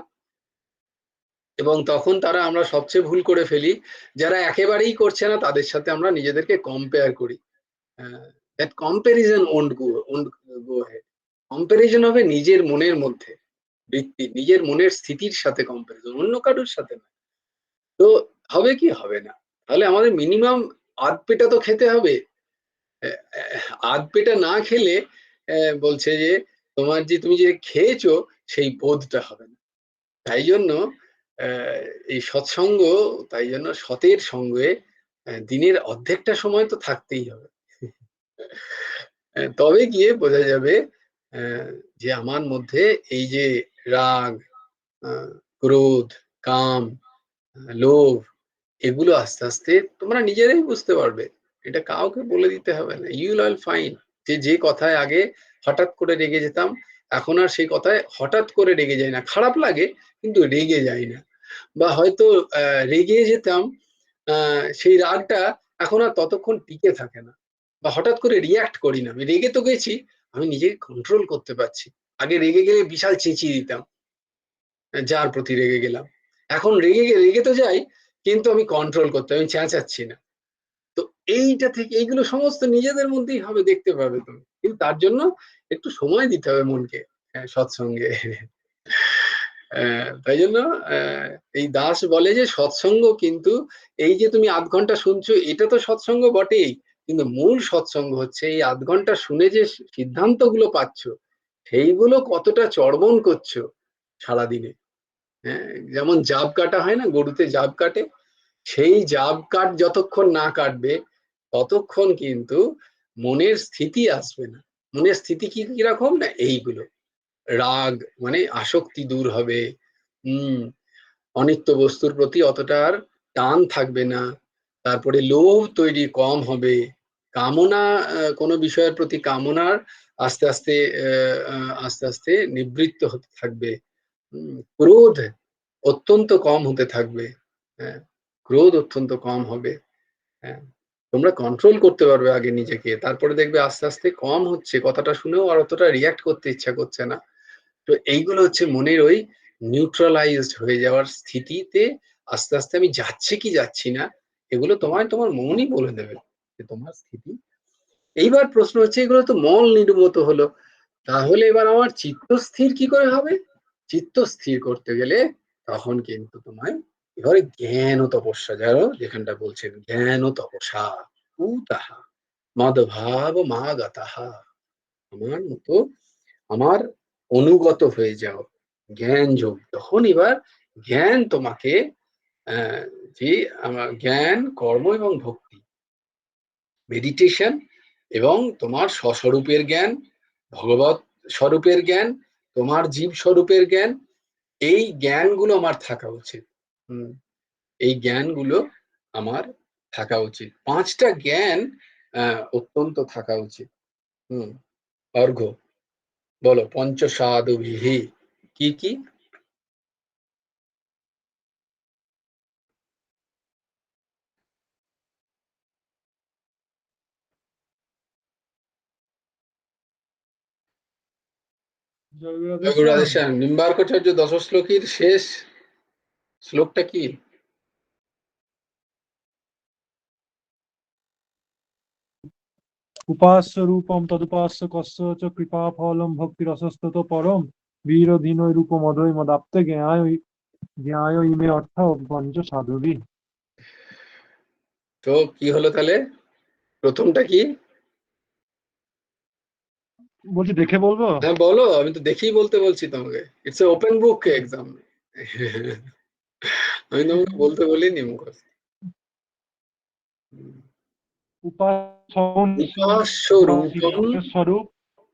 S1: এবং তখন আমরা সবচেয়ে ভুল করে ফেলি, যারা একেবারেই করছে না তাদের সাথে আমরা নিজেদেরকে কম্পেয়ার করি। That comparison won't go head. Comparison হবে নিজের মনের মধ্যে, বৃত্তি, নিজের মনের স্থিতির সাথে কম্প্যারিজন, অন্য কারোর সাথে না। তো হবে কি হবে না, তাহলে আমাদের মিনিমাম আধ পেটা তো খেতে হবে। আধ পেটা না খেলে বলছে যে তোমার যে তুমি যে খেয়েছো সেই বোধটা হবে না। তাই জন্য এই সৎসঙ্গ, তাই জন্য সতের সঙ্গে দিনের অর্ধেকটা সময় তো থাকতেই হবে। তবে গিয়ে বোঝা যাবে যে আমার মধ্যে এই যে রাগ, ক্রোধ, কাম, লোভ, এগুলো আস্তে আস্তে তোমরা নিজেরাই বুঝতে পারবে, এটা কাউকে বলে দিতে হবে না। ইউ উইল ফাইন যে যে কথায় আগে হঠাৎ করে রেগে যেতাম, এখন আর সেই কথায় হঠাৎ করে রেগে যায় না, খারাপ লাগে কিন্তু রেগে যায় না। বা হয়তো রেগে যেতাম, সেই রাগটা এখন আর ততক্ষণ টিকে থাকে না, বা হঠাৎ করে রিয়াক্ট করি না। আমি রেগে তো গেছি, আমি নিজেকে কন্ট্রোল করতে পারছি। আগে রেগে গেলে বিশাল চেঁচিয়ে দিতাম যার প্রতি রেগে গেলাম, এখন রেগে তো যাই কিন্তু আমি কন্ট্রোল করতে, আমি চেঁচাচ্ছি না। তো এইটা থেকে এইগুলো সমস্ত নিজেদের মধ্যেই হবে, দেখতে পাবে তুমি, কিন্তু তার জন্য একটু সময় দিতে হবে মনকে সৎসঙ্গে। তাই জন্য এই দাস বলে যে সৎসঙ্গ কিন্তু এই যে তুমি আধ ঘন্টা শুনছো এটা তো সৎসঙ্গ বটেই, কিন্তু মূল সৎসঙ্গ হচ্ছে এই আধ ঘন্টা শুনে যে সিদ্ধান্তগুলো পাচ্ছ সেইগুলো কতটা চর্বণ করছো সারাদিনে। হ্যাঁ, যেমন জাব কাটা হয় না, গরুতে জাব কাটে, সেই জাব কাট যতক্ষণ না কাটবে ততক্ষণ কিন্তু মনের স্থিতি আসবে না। মনের স্থিতি কি কিরকম না, এইগুলো রাগ মানে আসক্তি দূর হবে, অনিত্য বস্তুর প্রতি অতটা আর টান থাকবে না, তারপরে লোভ তৈরি কম হবে, কামনা, কোনো বিষয়ের প্রতি কামনার আস্তে আস্তে আস্তে আস্তে নিবৃত্ত হতে থাকবে, ক্রোধ অত্যন্ত কম হতে থাকবে। হ্যাঁ, ক্রোধ অত্যন্ত কম হবে। হ্যাঁ, তোমরা কন্ট্রোল করতে পারবে আগে নিজেকে, তারপরে দেখবে আস্তে আস্তে কম হচ্ছে, কথাটা শুনেও আর অতটা রিয়াক্ট করতে ইচ্ছা করছে না। তো এইগুলো হচ্ছে মনের ওই নিউট্রালাইজড হয়ে যাওয়ার স্থিতিতে আস্তে আস্তে আমি যাচ্ছি কি যাচ্ছি না, এগুলো তোমার মনই বলে দেবে যে তোমার স্থিতি। এইবার প্রশ্ন হচ্ছে এগুলো তো মল নির্গত হলো, তাহলে এবার আমার চিত্ত স্থির কি করে হবে? চিত্ত স্থির করতে গেলে তখন কিন্তু তোমায় এবারে জ্ঞান ও তপস্যা, যারো যেখানটা বলছেন জ্ঞান ও তপস্যা, তাহা মদভাব মা গাতাহা, আমার মতো আমার অনুগত হয়ে যাও, জ্ঞান যোগ। তখন এবার জ্ঞান তোমাকে যে আমার জ্ঞান, কর্ম এবং ভক্তি, মেডিটেশন এবং তোমার স্বস্বরূপের জ্ঞান, ভগবত স্বরূপের জ্ঞান, তোমার জীব স্বরূপের জ্ঞান, এই জ্ঞানগুলো আমার থাকা উচিত। হম, এই জ্ঞানগুলো আমার থাকা উচিত, পাঁচটা জ্ঞান অত্যন্ত থাকা উচিত। হম, অর্ঘ্য বলো পঞ্চসাধুভিহি কি কি?
S2: জয়গুরাধেশ্যাম।
S1: নিম্বার্কাচার্য দশ শ্লোকীর শেষ শ্লোকটা কি?
S2: উপাস্য রূপম তদুপাস্য কস্য চ কৃপা ফলম ভক্তি রসস্তত পরম বীরধীনৈ রূপমদৈ মদাপ্তে জ্ঞায় ইমে অর্থ পঞ্চ সাধুবি।
S1: তো কি হলো তাহলে, প্রথমটা কি?
S2: বলছি দেখে বলবো।
S1: হ্যাঁ বলো, আমি তো দেখেই বলতে বলছি তোমাকে, it's a open book exam. আমি তোমাকে বলতে বলিনি মুখস্থ। উপাস্য রূপম,
S2: স্বরূপ।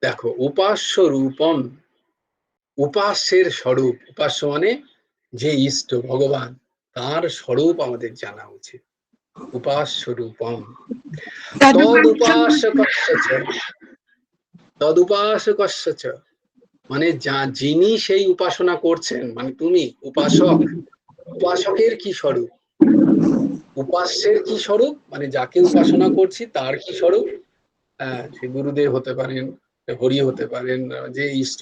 S1: দেখো উপাস্য রূপম, উপাস্যের স্বরূপ, উপাস্য মানে যে ইষ্ট ভগবান, তার স্বরূপ আমাদের জানা উচিত। উপাস্য রূপম তদুপাসকস্য চ, মানে যিনি সেই উপাসনা করছেন, মানে তুমি উপাসক, উপাসকের কি স্বরূপ, উপাস্যের কি স্বরূপ, মানে যাকে উপাসনা করছি তার কি স্বরূপ। সে গুরুদেব হতে পারেন, হরি হতে পারেন, যে ইষ্ট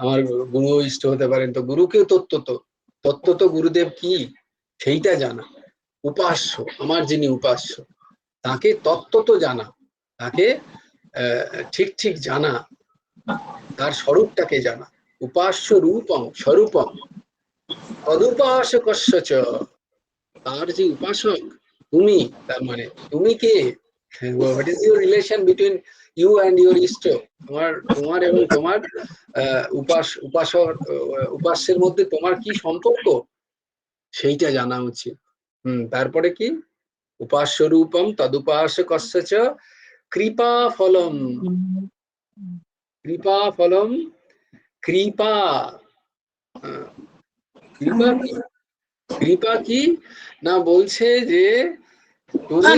S1: আমার গুরু ইষ্ট হতে পারেন, তো গুরুকে তত্ত্ব তো গুরুদেব কি সেইটা জানা। উপাস্য আমার যিনি উপাস্য তাকে তত্ত্ব তো জানা, তাকে ঠিক ঠিক জানা, তার স্বরূপটাকে জানা। উপাস্য রূপং স্বরূপং তদুপাসকস্য চ, তার যে উপাসক তুমি, তার মানে তুমি কে, what is your relation between you and your ইষ্ট, তোমার তোমার এবং তোমার উপাসক উপাস্যের মধ্যে তোমার কি সম্পর্ক, সেইটা জানা উচিত। তারপরে কি, উপাস্য রূপম তদুপাসকস্য চ কৃপা ফলম। কৃপা ফলম, কৃপা, কৃপা কি, কৃপা কি না বলছে যে তুমি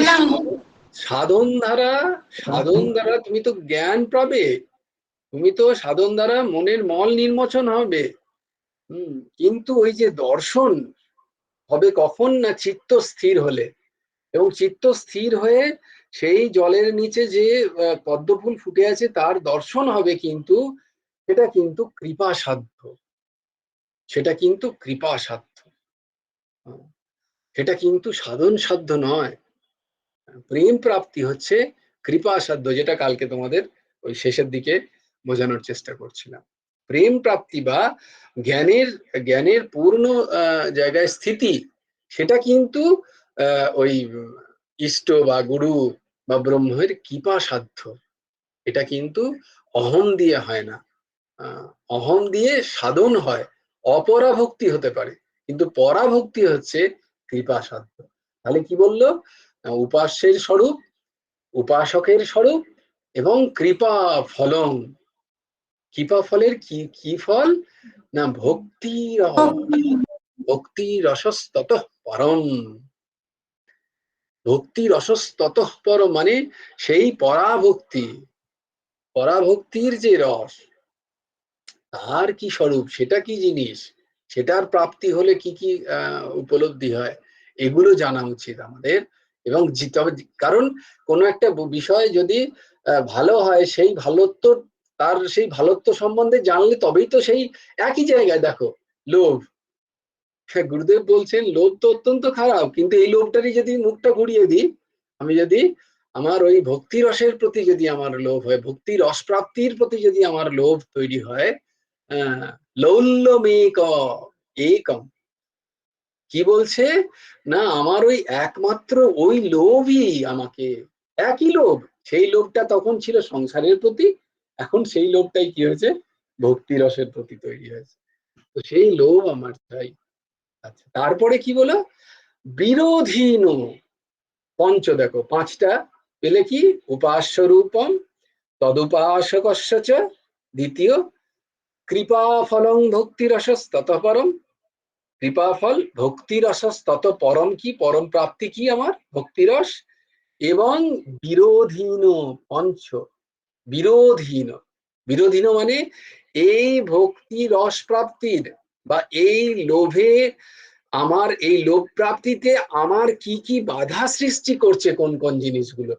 S1: সাধন দ্বারা, সাধন দ্বারা তুমি তো জ্ঞান পাবে, তুমি তো সাধন দ্বারা মনের মল নির্মোচন হবে। কিন্তু ওই যে দর্শন হবে কখন না চিত্ত স্থির হলে, এবং চিত্ত স্থির হয়ে সেই জলের নিচে যে পদ্মফুল ফুটে আছে তার দর্শন হবে, কিন্তু সেটা কিন্তু কৃপা সাধ্য, সেটা কিন্তু কৃপা সাধ্য, সেটা কিন্তু সাধন সাধ্য নয়। প্রেম প্রাপ্তি হচ্ছে কৃপা সাধ্য, যেটা কালকে তোমাদের ওই শেষের দিকে বোঝানোর চেষ্টা করছিলাম। প্রেম প্রাপ্তি বা জ্ঞানের, জ্ঞানের পূর্ণ জায়গায় স্থিতি, সেটা কিন্তু ওই ইষ্ট বা গুরু বা ব্রহ্মের কৃপা সাধ্য। এটা কিন্তু অহং দিয়ে হয় না। অহং দিয়ে সাধন হয়, অপরাভক্তি হতে পারে, কিন্তু পরাভক্তি হচ্ছে কৃপা সাধ্য। তাহলে কি বললো, উপাস্যের স্বরূপ, উপাসকের স্বরূপ এবং কৃপা ফলং। কৃপা ফলের কি কি ফল না ভক্তি রস, ভক্তি রসস্তত পরম, ভক্তি রসস্তত পরম মানে সেই পরাভক্তি, পরাভক্তির যে রস, তার কি স্বরূপ, সেটা কি জিনিস, সেটার প্রাপ্তি হলে কি কি উপলব্ধি হয়, এগুলো জানা উচিত আমাদের। এবং তবে কারণ কোনো একটা বিষয় যদি ভালো হয়, সেই ভালোত্ব, তার সেই ভালোত্ব সম্বন্ধে জানলে তবেই তো সেই একই জায়গায় দেখো লোভ, গুরুদেব বলছেন লোভ তো অত্যন্ত খারাপ, কিন্তু এই লোভটারই যদি মুখটা ঘুরিয়ে দিই, আমি যদি আমার ওই ভক্তি রসের প্রতি যদি আমার লোভ হয়, ভক্তি রস প্রাপ্তির প্রতি যদি আমার লোভ তৈরি হয়, লৌল্যমেক একম, কি বলছে না আমার ওই একমাত্র ওই লোভই আমাকে, একই লোভ, সেই লোভটা তখন ছিল সংসারের প্রতি, এখন সেই লোভটাই কি হয়েছে ভক্তি রসের প্রতি তৈরি হয়েছে, তো সেই লোভ আমার চাই। আচ্ছা, তারপরে কি বলো, বিরোধীন পঞ্চ, দেখো পাঁচটা পেলে কি, উপাস্য রূপম তদুপাসকস্য চ, দ্বিতীয় কৃপা ফলং ভক্তি রসস তত পরম, কৃপা ফল ভক্তি রসস তত পরম, কি পরম প্রাপ্তি কি আমার ভক্তিরস, এবং বিরোধীন পঞ্চ, বিরোধীন, বিরোধীন মানে এই ভক্তি রস প্রাপ্তির বা এই লোভে, আমার এই লোভ প্রাপ্তিতে আমার কি কি বাধা সৃষ্টি করছে, কোন কোন জিনিসগুলো,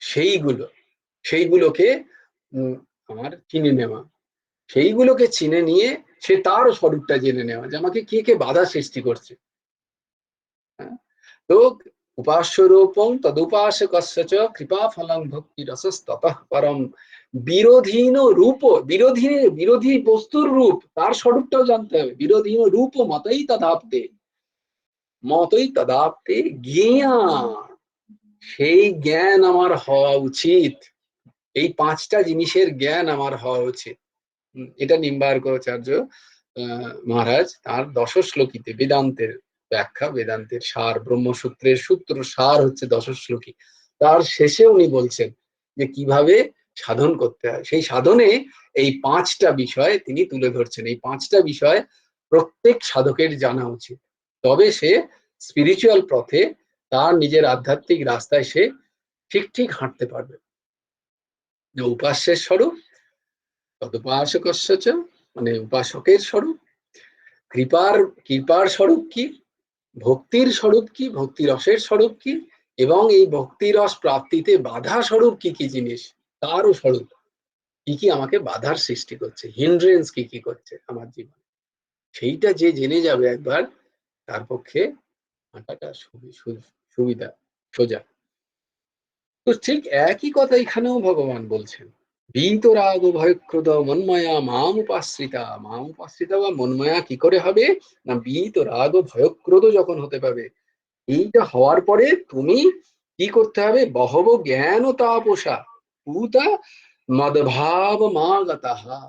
S1: সেইগুলো, সেইগুলোকে আমার চিনে নেওয়া, সেইগুলোকে চিনে নিয়ে সে তারও স্বরূপটা জেনে নেওয়া যে আমাকে কে কে বাধা সৃষ্টি করছে। তো উপাস্য রূপং তদুপাসকস্য চ কৃপা ফলং ভক্তি রসস্ততঃ পরম, বিরোধীন রূপ, বিরোধী, বিরোধী বস্তুর রূপ তার স্বরূপটাও জানতে হবে, বিরোধীন রূপ মতই তদাপ্তে, মতই তদাপ্তে জ্ঞান, সেই জ্ঞান আমার হওয়া উচিত, এই পাঁচটা জিনিসের জ্ঞান আমার হওয়া উচিত। এটা নিম্বার্কাচার্য মহারাজ তার দশ শ্লোকীতে, বেদান্তের ব্যাখ্যা, বেদান্তের সার, ব্রহ্মসূত্রের সূত্র সার হচ্ছে দশ শ্লোকী, তার শেষে উনি বলছেন যে কিভাবে সাধন করতে হয়, সেই সাধনে এই পাঁচটা বিষয় তিনি তুলে ধরছেন, এই পাঁচটা বিষয় প্রত্যেক সাধকের জানা উচিত, তবে সে স্পিরিচুয়াল পথে, তার নিজের আধ্যাত্মিক রাস্তায় সে ঠিক ঠিক হাঁটতে পারবে। উপাস্যের স্বরূপ তদুপাসকস্য চ, মানে উপাসকের স্বরূপ, কৃপার, কৃপার স্বরূপ কি, ভক্তির স্বরূপ কি, ভক্তি রসের স্বরূপ কি, এবং এই ভক্তি রস প্রাপ্তিতে বাধা স্বরূপ কি কি জিনিস, তারও স্বরূপ, কি কি আমাকে বাধার সৃষ্টি করছে, হিন্ড্রেন্স কি কি করছে আমার জীবনে, সেইটা যে জেনে যাবে একবার, তার পক্ষে হাঁটাটা সুবিধা সোজা। তো ঠিক একই কথা এখানেও ভগবান বলছেন, বীতরাগ ভয়ক্রোধ মন্ময়া মাম উপাশ্রিতা। মাম উপাশ্রিতা বা মন্ময়া কি করে হবে না, বীতরাগ ভয়ক্রোধ যখন হতে পারবে, এইটা হওয়ার পরে তুমি কি করতে হবে, বহব জ্ঞান ও তাপসা ভূতা মদভাব মাগতাহা।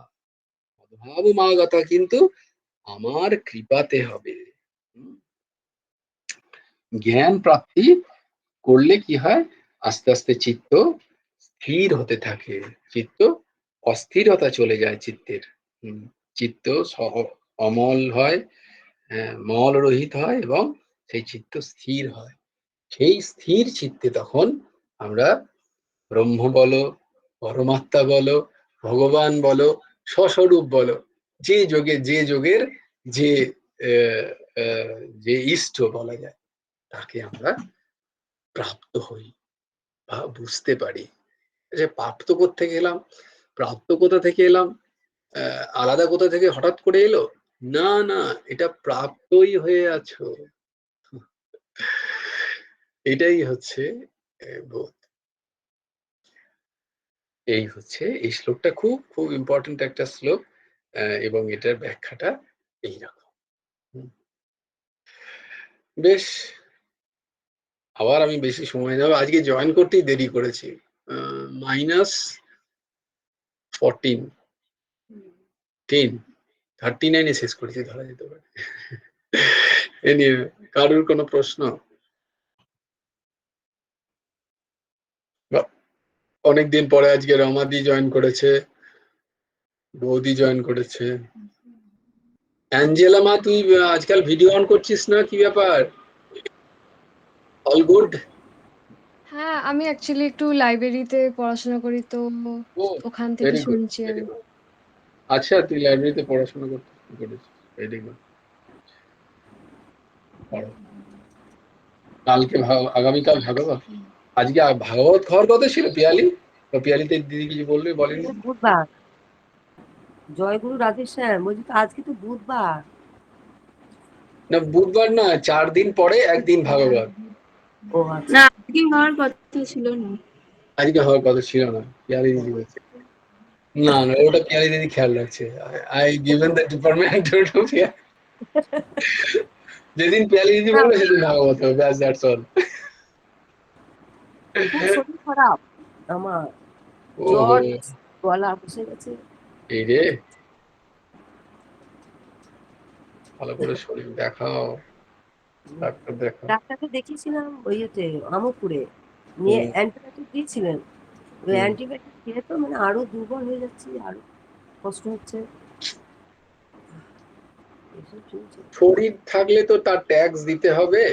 S1: মদভাব মাগতা কিন্তু আমার কৃপাতে হবে। হুম, জ্ঞান প্রাপ্তি করলে কি হয়, আস্তে আস্তে চিত্ত স্থির হতে থাকে, চিত্ত অস্থিরতা চলে যায় চিত্তের। চিত্ত অমল হয়, মল রহিত হয় এবং সেই চিত্ত স্থির হয়। সেই স্থির চিত্তে তখন আমরা ব্রহ্ম বলো, পরমাত্মা বলো, ভগবান বলো, স্বস্বরূপ বলো, যে যোগে যে যোগের যে আহ, যে ইষ্ট বলা যায়, তাকে আমরা প্রাপ্ত হই বা বুঝতে পারি। যে প্রাপ্ত কোত্থেকে এলাম, প্রাপ্ত কোথা থেকে এলাম, আলাদা কোথা থেকে হঠাৎ করে এলো, না না, এটা প্রাপ্তই হয়ে আছো। এটাই হচ্ছে বোধ। এই হচ্ছে এই শ্লোকটা খুব খুব ইম্পর্টেন্ট একটা শ্লোক, এবং এটার ব্যাখ্যাটা এইরকম। বেশ, আবার আমি বেশি সময় যাবো, আজকে জয়েন করতেই দেরি করেছি, -14, 39 শেষ করেছি ধরা যেতে পারে। এ নিয়ে কারোর কোনো প্রশ্ন? অনেকদিন পরে আজকে রমাদি জয়েন করেছে, বৌদি জয়েন করেছে। অ্যাঞ্জেলা মা, তুই আজকাল ভিডিও অন করছিস না, কি ব্যাপার? All good?
S3: হ্যাঁ, আমি অ্যাকচুয়ালি একটু লাইব্রেরিতে পড়াশোনা করি, তো
S1: ও,
S3: ওখান থেকে
S1: ভেরি গুড,
S3: শুনছি
S1: ভেরি
S3: আমি।
S1: গুড। আচ্ছা, তুই লাইব্রেরিতে পড়াশোনা করেছিস, ভেরি গুড। কালকে আগামীকাল ভাগবত, আজকে ভাগবত খাওয়ার কথা ছিল পিয়ালি, তো পিয়ালিতে দিদি কিছু বলবে, বলেনি?
S4: বুধবার, জয়গুরু রাধে শ্যাম, বলছি তো আজকে তো বুধবার।
S1: না, বুধবার না, 4 দিন পরে একদিন ভাগবত।
S4: ও আচ্ছা,
S5: না, আজকে হওয়ার কথা ছিল না।
S1: আজকে হওয়ার কথা ছিল না, পিয়ালি দিদি বলছে। না না, ওটা পিয়ালি দিদি খেয়াল রাখছে। I given the department two Piyali. যেদিন পিয়ালি দিদি
S4: না,
S1: বলবে সেদিন ভাগবত হবে, ব্যাস, দ্যাটস অল।
S4: খুব শরীর খারাপ আমার,
S1: ওহো,
S4: জ্বর, গলা বসে গেছে।
S1: এই রে, ভালো করে শরীর দেখাও, ডাক্তার দেখাও।
S4: ডাক্তারকে দেখিয়েছিলাম ওইতে আমপুরে, নিয়ে
S1: হুম,
S4: অ্যান্টিবায়োটিক দিয়েছিলেন। ওই
S1: হুম।
S4: অ্যান্টিবায়োটিক খেয়ে তো মানে আরো দুর্বল হয়ে যাচ্ছি, আরো কষ্ট হচ্ছে, এসব চলছে।
S1: শরীর থাকলে তো তার ট্যাক্স দিতে হবে।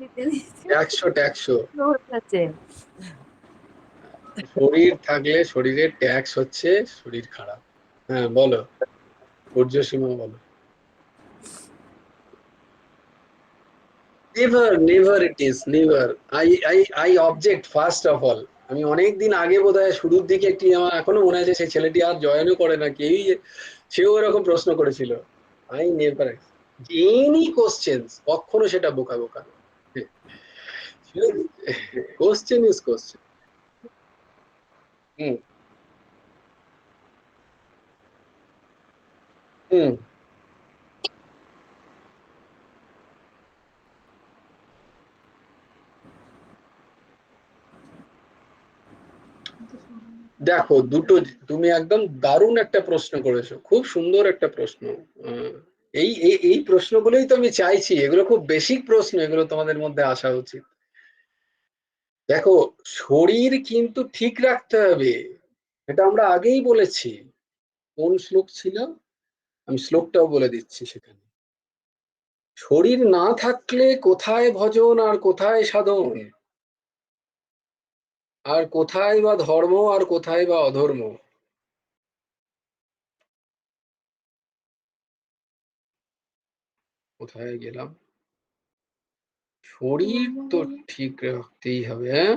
S4: দিতে দিতে
S1: 100
S4: হয়ে যাচ্ছে।
S1: শরীর থাকলে শরীরের ট্যাক্স হচ্ছে শরীর খারাপ। হ্যাঁ বলো, ঊর্ধ্বসীমা বলো। Never never it is never. I object first of all. আমি অনেকদিন আগে বোধহয় শুরুর দিকে একটি, আমার এখনো মনে আছে, সেই ছেলেটি আর জয়েনও করে না কেউই, সেও এরকম প্রশ্ন করেছিল। আই নেভার এনি কোশ্চেন্স, কখনো সেটা বোকা বোকা না। Question is question. হুম, হুম। দেখো, দুটো, তুমি একদম দারুণ একটা প্রশ্ন করেছো, খুব সুন্দর একটা প্রশ্ন। আহ, এই এই এই প্রশ্নগুলোই তো আমি চাইছি, এগুলো খুব বেসিক প্রশ্ন, এগুলো তোমাদের মধ্যে আসা উচিত। দেখো, শরীর কিন্তু ঠিক রাখতে হবে, এটা আমরা আগেই বলেছি। কোন শ্লোক ছিল, আমি শ্লোকটাও বলে দিচ্ছি সেখানে। শরীর না থাকলে কোথায় ভজন আর কোথায় সাধন, আর কোথায় বা ধর্ম আর কোথায় বা অধর্ম। কোথায় গেলাম, শরীর তো ঠিক রাখতেই হবে, হ্যাঁ,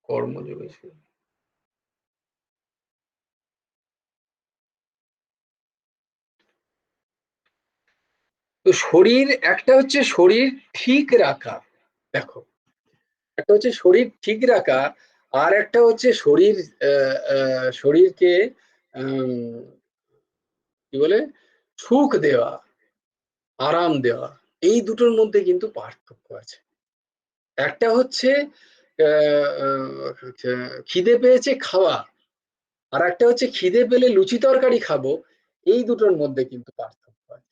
S1: কর্মযোগে। তো শরীর একটা হচ্ছে শরীর ঠিক রাখা, দেখো একটা হচ্ছে শরীর ঠিক রাখা, আর একটা হচ্ছে শরীর শরীরকে কি বলে সুখ দেওয়া, আরাম দেওয়া। এই দুটোর মধ্যে কিন্তু পার্থক্য আছে। একটা হচ্ছে খিদে পেয়েছে খাওয়া, আর একটা হচ্ছে খিদে পেলে লুচি তরকারি খাবো। এই দুটোর মধ্যে কিন্তু পার্থক্য আছে।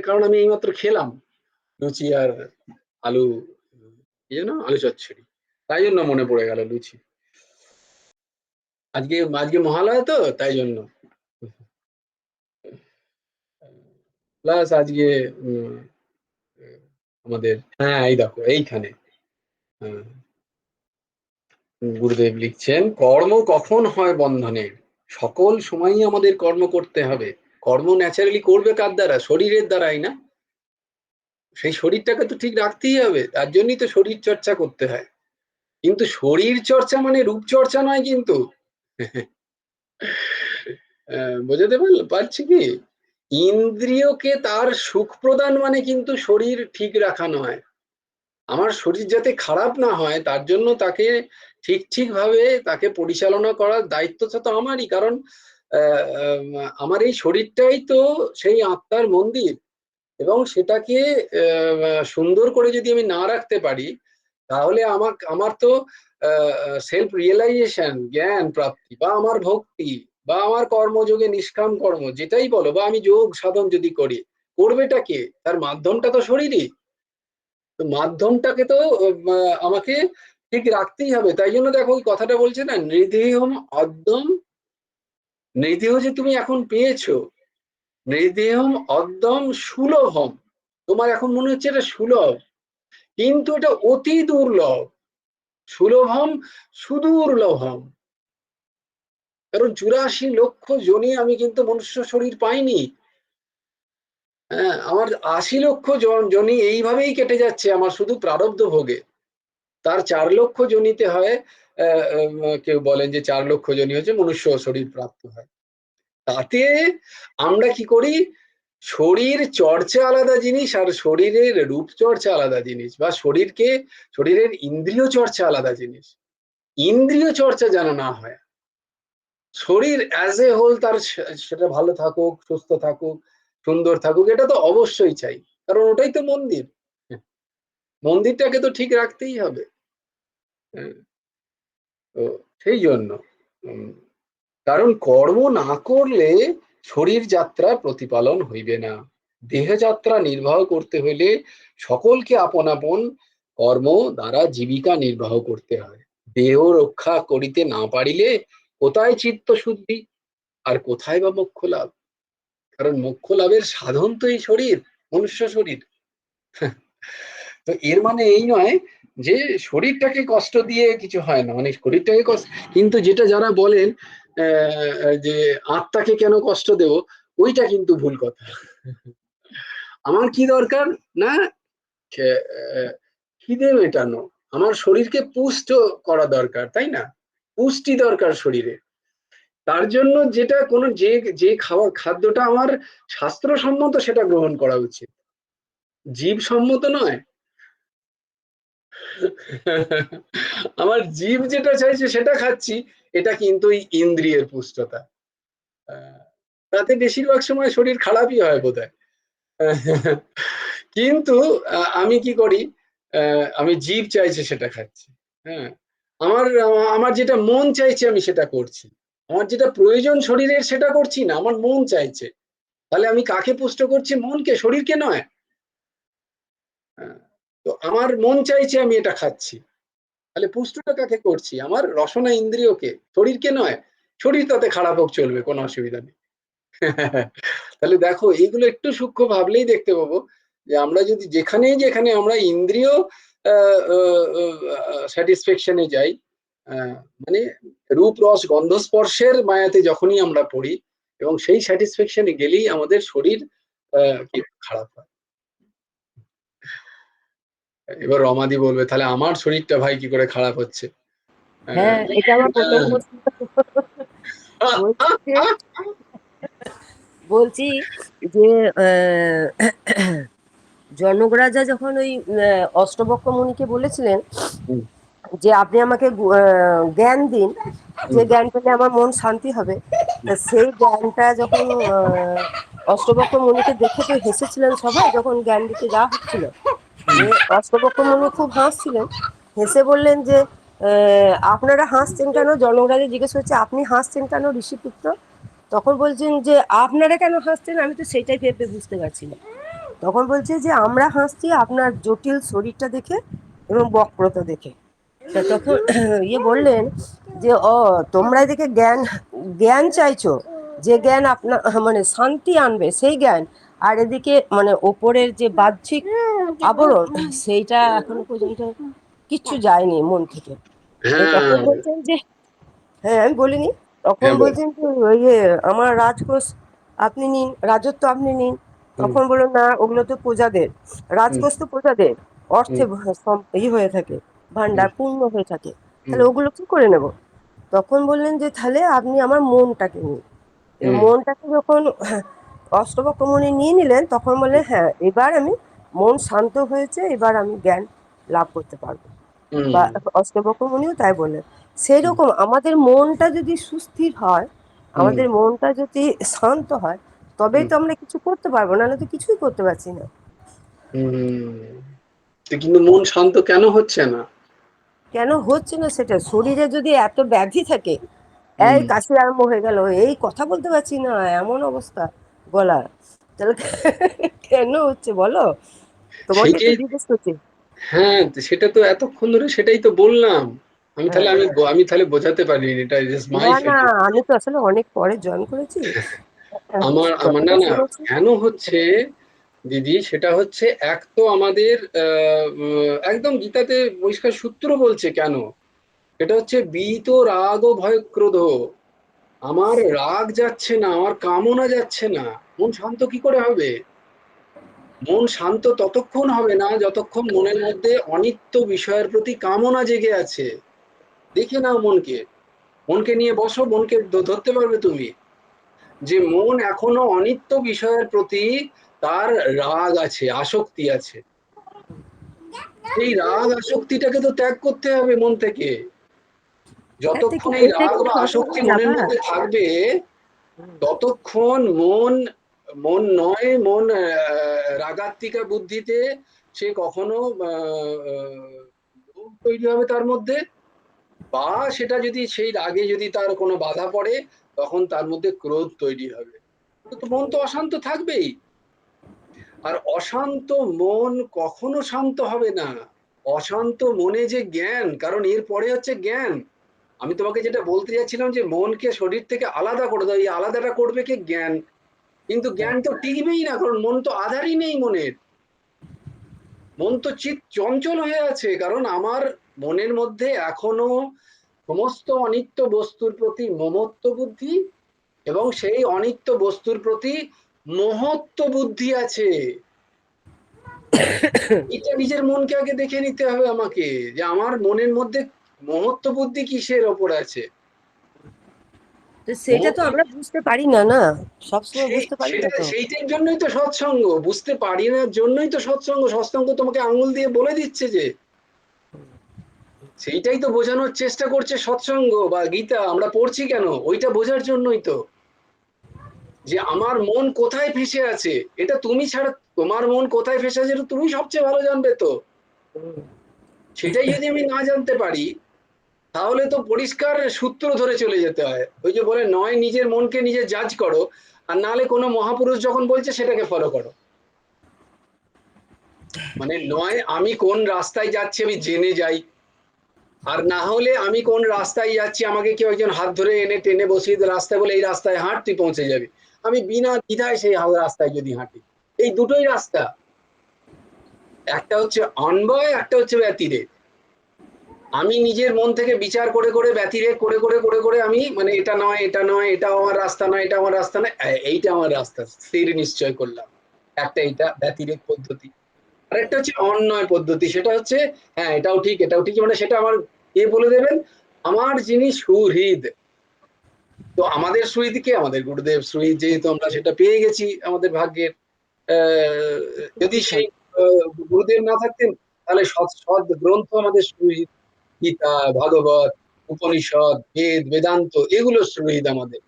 S1: কারণ আমি এইমাত্র খেলাম লুচি আর আলু, কি যেন আলু চচ্চড়ি, তাই জন্য মনে পড়ে গেল লুচি। আজকে আজকে মহালয়া তো তাই জন্য। প্লাস আজকে আমাদের, হ্যাঁ এই দেখো এইখানে গুরুদেব লিখছেন, কর্ম কখন হয় বন্ধনে, সকল সময়ই আমাদের কর্ম করতে হবে। কর্ম ন্যাচারালি করবে কার দ্বারা? শরীরের দ্বারাই না? সেই শরীরটাকে তো ঠিক রাখতেই হবে, তার জন্যই তো শরীর চর্চা করতে হয়। কিন্তু শরীর চর্চা মানে রূপ চর্চা নয় কিন্তু। বোঝাতে পারছি কি? ইন্দ্রিয়কে তার সুখ প্রদান মানে কিন্তু শরীর ঠিক রাখা নয়। আমার শরীর যাতে খারাপ না হয় তার জন্য তাকে ঠিক ভাবে তাকে পরিচালনা করার দায়িত্বটা তো আমারই। কারণ আমার এই শরীরটাই তো সেই আত্মার মন্দির, এবং সেটাকে সুন্দর করে যদি আমি না রাখতে পারি, তাহলে আমার তো সেলফ রিয়েলাইজেশন, জ্ঞান প্রাপ্তি, বা আমার ভক্তি, বা আমার কর্মযোগে নিষ্কাম কর্ম যেটাই বলো, বা আমি যোগ সাধন যদি করি, করবেটা কে? তার মাধ্যমটা তো শরীরই। তো মাধ্যমটাকে তো আমাকে ঠিক রাখতেই হবে। তাই জন্য দেখো ওই কথাটা বলছে না, নৃদেহম অদ্যম, নৃদেহ যে তুমি এখন পেয়েছো, নৃদেহম অদ্যম সুলভম, তোমার এখন মনে হচ্ছে এটা সুলভ, কিন্তু এটা অতি দুর্লভ। সুলভম সুদুর্লভম। কারণ 84 লক্ষ জনি আমি কিন্তু মনুষ্য শরীর পাইনি। হ্যাঁ, আমার 80 লক্ষ জনি এইভাবেই কেটে যাচ্ছে আমার শুধু প্রারব্ধ ভোগে। তার 4 লক্ষ জনিতে হয়, কেউ বলেন যে 4 লক্ষ জনি হচ্ছে মনুষ্য শরীর প্রাপ্ত হয়। তাতে আমরা কি করি? শরীর চর্চা আলাদা জিনিস, আর শরীরের রূপ চর্চা আলাদা জিনিস, বা শরীরের ইন্দ্রিয় চর্চা আলাদা জিনিস। ইন্দ্রিয় চর্চা যেন না হয়, শরীর অ্যাজ এ হোল তার সেটা ভালো থাকুক, সুস্থ থাকুক, সুন্দর থাকুক, এটা তো অবশ্যই চাই, কারণ ওটাই তো মন্দির। মন্দিরটাকে তো ঠিক রাখতেই হবে। তো সেই জন্য কারণ কর্ম না করলে শরীর যাত্রা প্রতিপালন হইবে না। দেহযাত্রা নির্বাহ করতে হইলে সকলকে আপন আপন কর্ম দ্বারা জীবিকা নির্বাহ করতে হয়। দেহ রক্ষা করিতে না পারিলে কোথায় চিত্ত শুদ্ধি, আর কোথায় বা মোক্ষ লাভ? কারণ মোক্ষ লাভের সাধন তো এই শরীর, মনুষ্য শরীর। তো এর মানে এই নয় যে শরীরটাকে কষ্ট দিয়ে কিছু হয় না, মানে শরীরটাকে কষ্ট, কিন্তু যেটা যারা বলেন যে আত্মাকে কেন কষ্ট দেব, ওইটা কিন্তু ভুল কথা। আমার কি দরকার না, খিদে মেটানো, আমার শরীরকে পুষ্ট করা দরকার, তাই না? পুষ্টি দরকার শরীরে। তার জন্য যেটা কোনো যে খাদ্যটা আমার শাস্ত্রসম্মত সেটা গ্রহণ করা উচিত, জীব সম্মত নয়। আমার জীব যেটা চাইছে সেটা খাচ্ছি, এটা কিন্তু ইন্দ্রিয়ের পুষ্টতা। তাতে বেশিরভাগ সময় শরীর খারাপই হয় বোধহয়। কিন্তু আমি কি করি, আমি জীব চাইছে সেটা খাচ্ছি। হ্যাঁ, আমার আমার যেটা মন চাইছে আমি সেটা করছি, আমার যেটা প্রয়োজন শরীরের সেটা করছি না, আমার মন চাইছে। তাহলে আমি কাকে পুষ্ট করছি? মনকে, শরীরকে নয়। তো আমার মন চাইছে আমি এটা খাচ্ছি, তাহলে পুষ্টটা কাকে করছি? আমার রসনা ইন্দ্রিয়কে, শরীরকে নয়। শরীর তাতে খারাপ হোক, চলবে, কোনো অসুবিধা নেই। তাহলে দেখো এইগুলো একটু সূক্ষ্ম ভাবলেই দেখতে পাবো যে আমরা যদি যেখানে আমরা ইন্দ্রিয় স্যাটিসফ্যাকশনে যাই, মানে রূপ রস গন্ধ স্পর্শের মায়াতে যখনই আমরা পড়ি, এবং সেই স্যাটিসফ্যাকশনে গেলেই আমাদের শরীর খারাপ হয়। এবার রমাদি বলবে, তাহলে আমার শরীরটা ভাই কি করে খারাপ হচ্ছে?
S4: হ্যাঁ, এটা আমার প্রথম প্রশ্ন। বলছি যে বলছি যে জনক রাজা যখন ওই অষ্টবক্র মুনিকে বলেছিলেন
S1: হুম,
S4: যে আপনি আমাকে জ্ঞান দিন, যে
S1: হুম,
S4: জ্ঞান পেলে আমার মন শান্তি হবে, তা সেই জ্ঞানটা যখন অষ্টবক্র মুনিকে দেখে তো হেসেছিলেন সবাই যখন জ্ঞান দিতে যাওয়া হচ্ছিল।
S1: হুম,
S4: যে অষ্টবক্র মুনি খুব হাসছিলেন, হেসে বললেন যে আপনারা হাসছেন কেন? জনক রাজা জিজ্ঞেস করছে আপনি হাসছেন কেন ঋষিপুত্র? তখন বলছেন যে আপনারা কেন হাসছেন, আমি তো সেটাই ভেবে বুঝতে পারছি না। তখন বলছে যে আমরা হাসছি আপনার জটিল শরীরটা দেখে এবং বক্রতা দেখে। তা তখন ইয়ে বললেন যে ও তোমরা এদিকে জ্ঞান জ্ঞান চাইছো, যে জ্ঞান আপনার মানে শান্তি আনবে সেই জ্ঞান, আর এদিকে মানে ওপরের যে বাহ্যিক আবরণ সেইটা এখনো পর্যন্ত কিচ্ছু যায়নি মন থেকে। তো তখন
S1: হ্যাঁ,
S4: বলছেন যে হ্যাঁ আমি বলিনি, তখন
S1: হ্যাঁ, বল।
S4: বলছেন যে ইয়ে আমার রাজকোষ আপনি নিন, রাজত্ব আপনি নিন।
S1: হুম,
S4: তখন বললো না ওগুলো তো প্রজাদের,
S1: হুম,
S4: রাজকোষ তো প্রজাদের, অর্থে
S1: হুম,
S4: হয়ে থাকে,
S1: হুম,
S4: ভান্ডার পূর্ণ হয়ে থাকে,
S1: হুম,
S4: তাহলে ওগুলো কি করে নেব? তখন বললেন যে তাহলে আপনি আমার মনটাকে নিন।
S1: হুম,
S4: মনটাকে যখন অষ্টবক্র মুনি নিয়ে নিলেন তখন বললেন হ্যাঁ এবার আমি মন শান্ত হয়েছে, এবার আমি জ্ঞান লাভ করতে পারবো।
S1: হুম,
S4: বা অষ্টবক্র মুনিও তাই বললেন। সেই
S1: হুম,
S4: রকম আমাদের মনটা যদি সুস্থির হয়,
S1: হুম,
S4: আমাদের মনটা যদি শান্ত হয়, তবেই
S1: হুম,
S4: তো আমরা কিছু করতে পারবো, নাহলে তো কিছুই করতে পারছি না।
S1: হুম। তো কিন্তু মন শান্ত কেন হচ্ছে না?
S4: কেন হচ্ছে না সেটা, শরীরে যদি এত ব্যাধি থাকে, এই
S1: হুম,
S4: কাশি আরম্ভ হয়ে গেল, এই কথা বলতে পারছি না, এমন অবস্থা গলার, তাহলে কেন হচ্ছে বলো? তোমাকে তো
S1: সেইটাই।
S4: জিজ্ঞেস করছি।
S1: হ্যাঁ, সেটা তো এতক্ষণ ধরে সেটাই তো বললাম। আমি তাহলে
S4: হ্যাঁ,
S1: আমি তাহলে বোঝাতে পারিনি, এটা ইজ মাই
S4: না না,
S1: ফেলিউর।
S4: আমি তো আসলে অনেক পরে জয়েন করেছি।
S1: আমার আমার না
S4: যতটা
S1: না
S4: শুনেছি।
S1: কেন হচ্ছে দিদি, সেটা হচ্ছে এক তো আমাদের একদম গীতাতে পরিষ্কার সূত্র বলছে কেন। এটা হচ্ছে বীত রাগ ও ভয় ক্রোধ। আমার রাগ যাচ্ছে না, আমার কামনা যাচ্ছে না, মন শান্ত কি করে হবে? মন শান্ত ততক্ষণ হবে না যতক্ষণ মনের মধ্যে অনিত্য বিষয়ের প্রতি কামনা জেগে আছে। দেখে নাও মনকে, মনকে নিয়ে বসো, মনকে ধরতে পারবে তুমি যে মন এখনো অনিত্য বিষয়ের প্রতি তার রাগ আছে, আসক্তি আছে। সেই রাগ আসক্তিটাকে তো ত্যাগ করতে হবে মন থেকে।
S4: হ্যাঁ, তো
S1: যতক্ষণ এই
S4: এটা
S1: রাগ
S4: কি
S1: বা
S4: সহজে
S1: আসক্তি মনের
S4: ব্যাপার?
S1: মধ্যে থাকবে ততক্ষণ মন মন নয়, মন রাগাত্মিকা বুদ্ধিতে সে কখনো লোভ তৈরি হবে তার মধ্যে, বা সেটা যদি সেই রাগে যদি তার কোনো বাধা পড়ে তখন তার মধ্যে ক্রোধ তৈরি হবে। তো মন তো অশান্ত থাকবেই। আর অশান্ত মন কখনো শান্ত হবে না। অশান্ত মনে যে জ্ঞান, কারণ এর পরে হচ্ছে জ্ঞান। আমি তোমাকে যেটা বলতে যাচ্ছিলাম যে মনকে শরীর থেকে আলাদা করে দাও, এই আলাদাটা করবে কি জ্ঞান। কিন্তু জ্ঞান তো টিকবেই না, কারণ মন তো আধারই নেই মনের। মন তো চিত চঞ্চল হয়ে আছে, কারণ আমার মনের মধ্যে এখনো সমস্ত অনিত্য বস্তুর প্রতি মমত্ব বুদ্ধি এবং সেই অনিত্য বস্তুর প্রতি মহত্ব বুদ্ধি আছে। এটা নিজের মনকে আগে দেখে নিতে হবে আমাকে, যে আমার মনের মধ্যে মহত্ব বুদ্ধি কিসের ওপর আছে।
S4: তো সেটা তো
S1: মহত্ব,
S4: আমরা বুঝতে পারি না, না সবসময় বুঝতে পারি না তো।
S1: সেইটার জন্যই তো সৎসঙ্গ, বুঝতে পারি না জন্যই তো সৎসঙ্গ। সৎসঙ্গ তোমাকে আঙুল দিয়ে বলে দিচ্ছে যে, সেইটাই তো বোঝানোর চেষ্টা করছে সৎসঙ্গ বা গীতা আমরা পড়ছি কেন, ওইটা বোঝার জন্যই তো, যে আমার মন কোথায় ফেঁসে আছে। এটা তুমি ছাড়া, তোমার মন কোথায় ফেঁসে আছে এটা তুমি সবচেয়ে ভালো জানবে তো। সেটাই যদি আমি না জানতে পারি তাহলে তো পরিষ্কার সূত্র ধরে চলে যেতে হয়। ওই যে বলে নয় নিজের মনকে নিজে জাজ করো, আর নাহলে কোনো মহাপুরুষ যখন বলছে সেটাকে ফলো করো। মানে নয় আমি কোন রাস্তায় যাচ্ছি আমি জেনে যাই, আর না হলে আমি কোন রাস্তায় যাচ্ছি আমাকে কেউ একজন হাত ধরে এনে টেনে বসিয়ে দিয়ে রাস্তায় বলে এই রাস্তায় হাঁট তুই পৌঁছে যাবি, আমি বিনা দ্বিধায় সেই রাস্তায় যদি হাঁটি। এই দুটোই রাস্তা, একটা হচ্ছে অনবয়, একটা হচ্ছে ব্যতিরেক। আমি নিজের মন থেকে বিচার করে করে ব্যতিরেক করে করে করে করে আমি মানে এটা নয় এটা নয়, এটা আমার রাস্তা নয়, এটা আমার রাস্তা নয়, এইটা আমার রাস্তা স্থির নিশ্চয় করলাম। একটা এইটা ব্যতিরেক পদ্ধতি। আর একটা হচ্ছে অন্যয় পদ্ধতি, সেটা হচ্ছে হ্যাঁ এটাও ঠিক এটাও ঠিক, মানে সেটা আমার এ বলে দেবেন আমার যিনি সুহৃদ। তো আমাদের সুহৃদ কে, আমাদের গুরুদেব সুহৃদ, যেহেতু আমরা সেটা পেয়ে গেছি আমাদের ভাগ্যের। আহ, যদি
S4: ঠিক
S1: সেই
S4: আছে।
S1: গুরুদেব না থাকতেন তাহলে সৎ সৎ গ্রন্থ আমাদের সুবিদিত, গীতা, ভাগবত, উপনিষদ, বেদ, বেদান্ত এগুলো সুবিদিত আমাদের।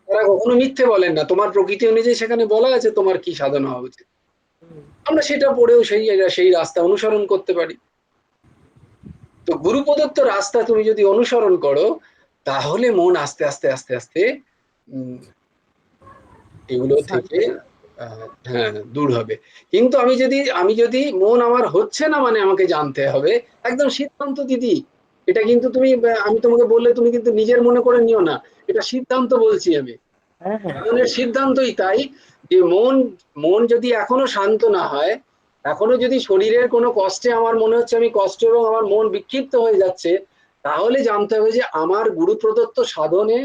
S1: তারা কখনো মিথ্যে বলেন না, তোমার প্রকৃতি অনুযায়ী সেখানে বলা আছে তোমার কি সাধনা হওয়া উচিত। আমরা সেটা পড়েও সেই রাস্তা অনুসরণ করতে পারি। তো গুরু প্রদত্ত রাস্তা তুমি যদি অনুসরণ করো তাহলে মন আস্তে আস্তে আস্তে আস্তে এগুলো থেকে হ্যাঁ দূর হবে। কিন্তু আমি যদি মন আমার হচ্ছে না মানে আমাকে জানতে হবে, একদম সিদ্ধান্ত দিদি। এটা কিন্তু আমি তোমাকে বললে তুমি কিন্তু নিজের মনে করে নিও না, এটা সিদ্ধান্ত বলছি আমি।
S2: হ্যাঁ হ্যাঁ
S1: মনের সিদ্ধান্তই তাই যে মন যদি এখনো শান্ত না হয়, এখনো যদি শরীরের কোনো কষ্টে আমার মনে হচ্ছে আমি কষ্ট এবং আমার মন বিক্ষিপ্ত হয়ে যাচ্ছে, তাহলে জানতে হবে যে আমার গুরু প্রদত্ত সাধনে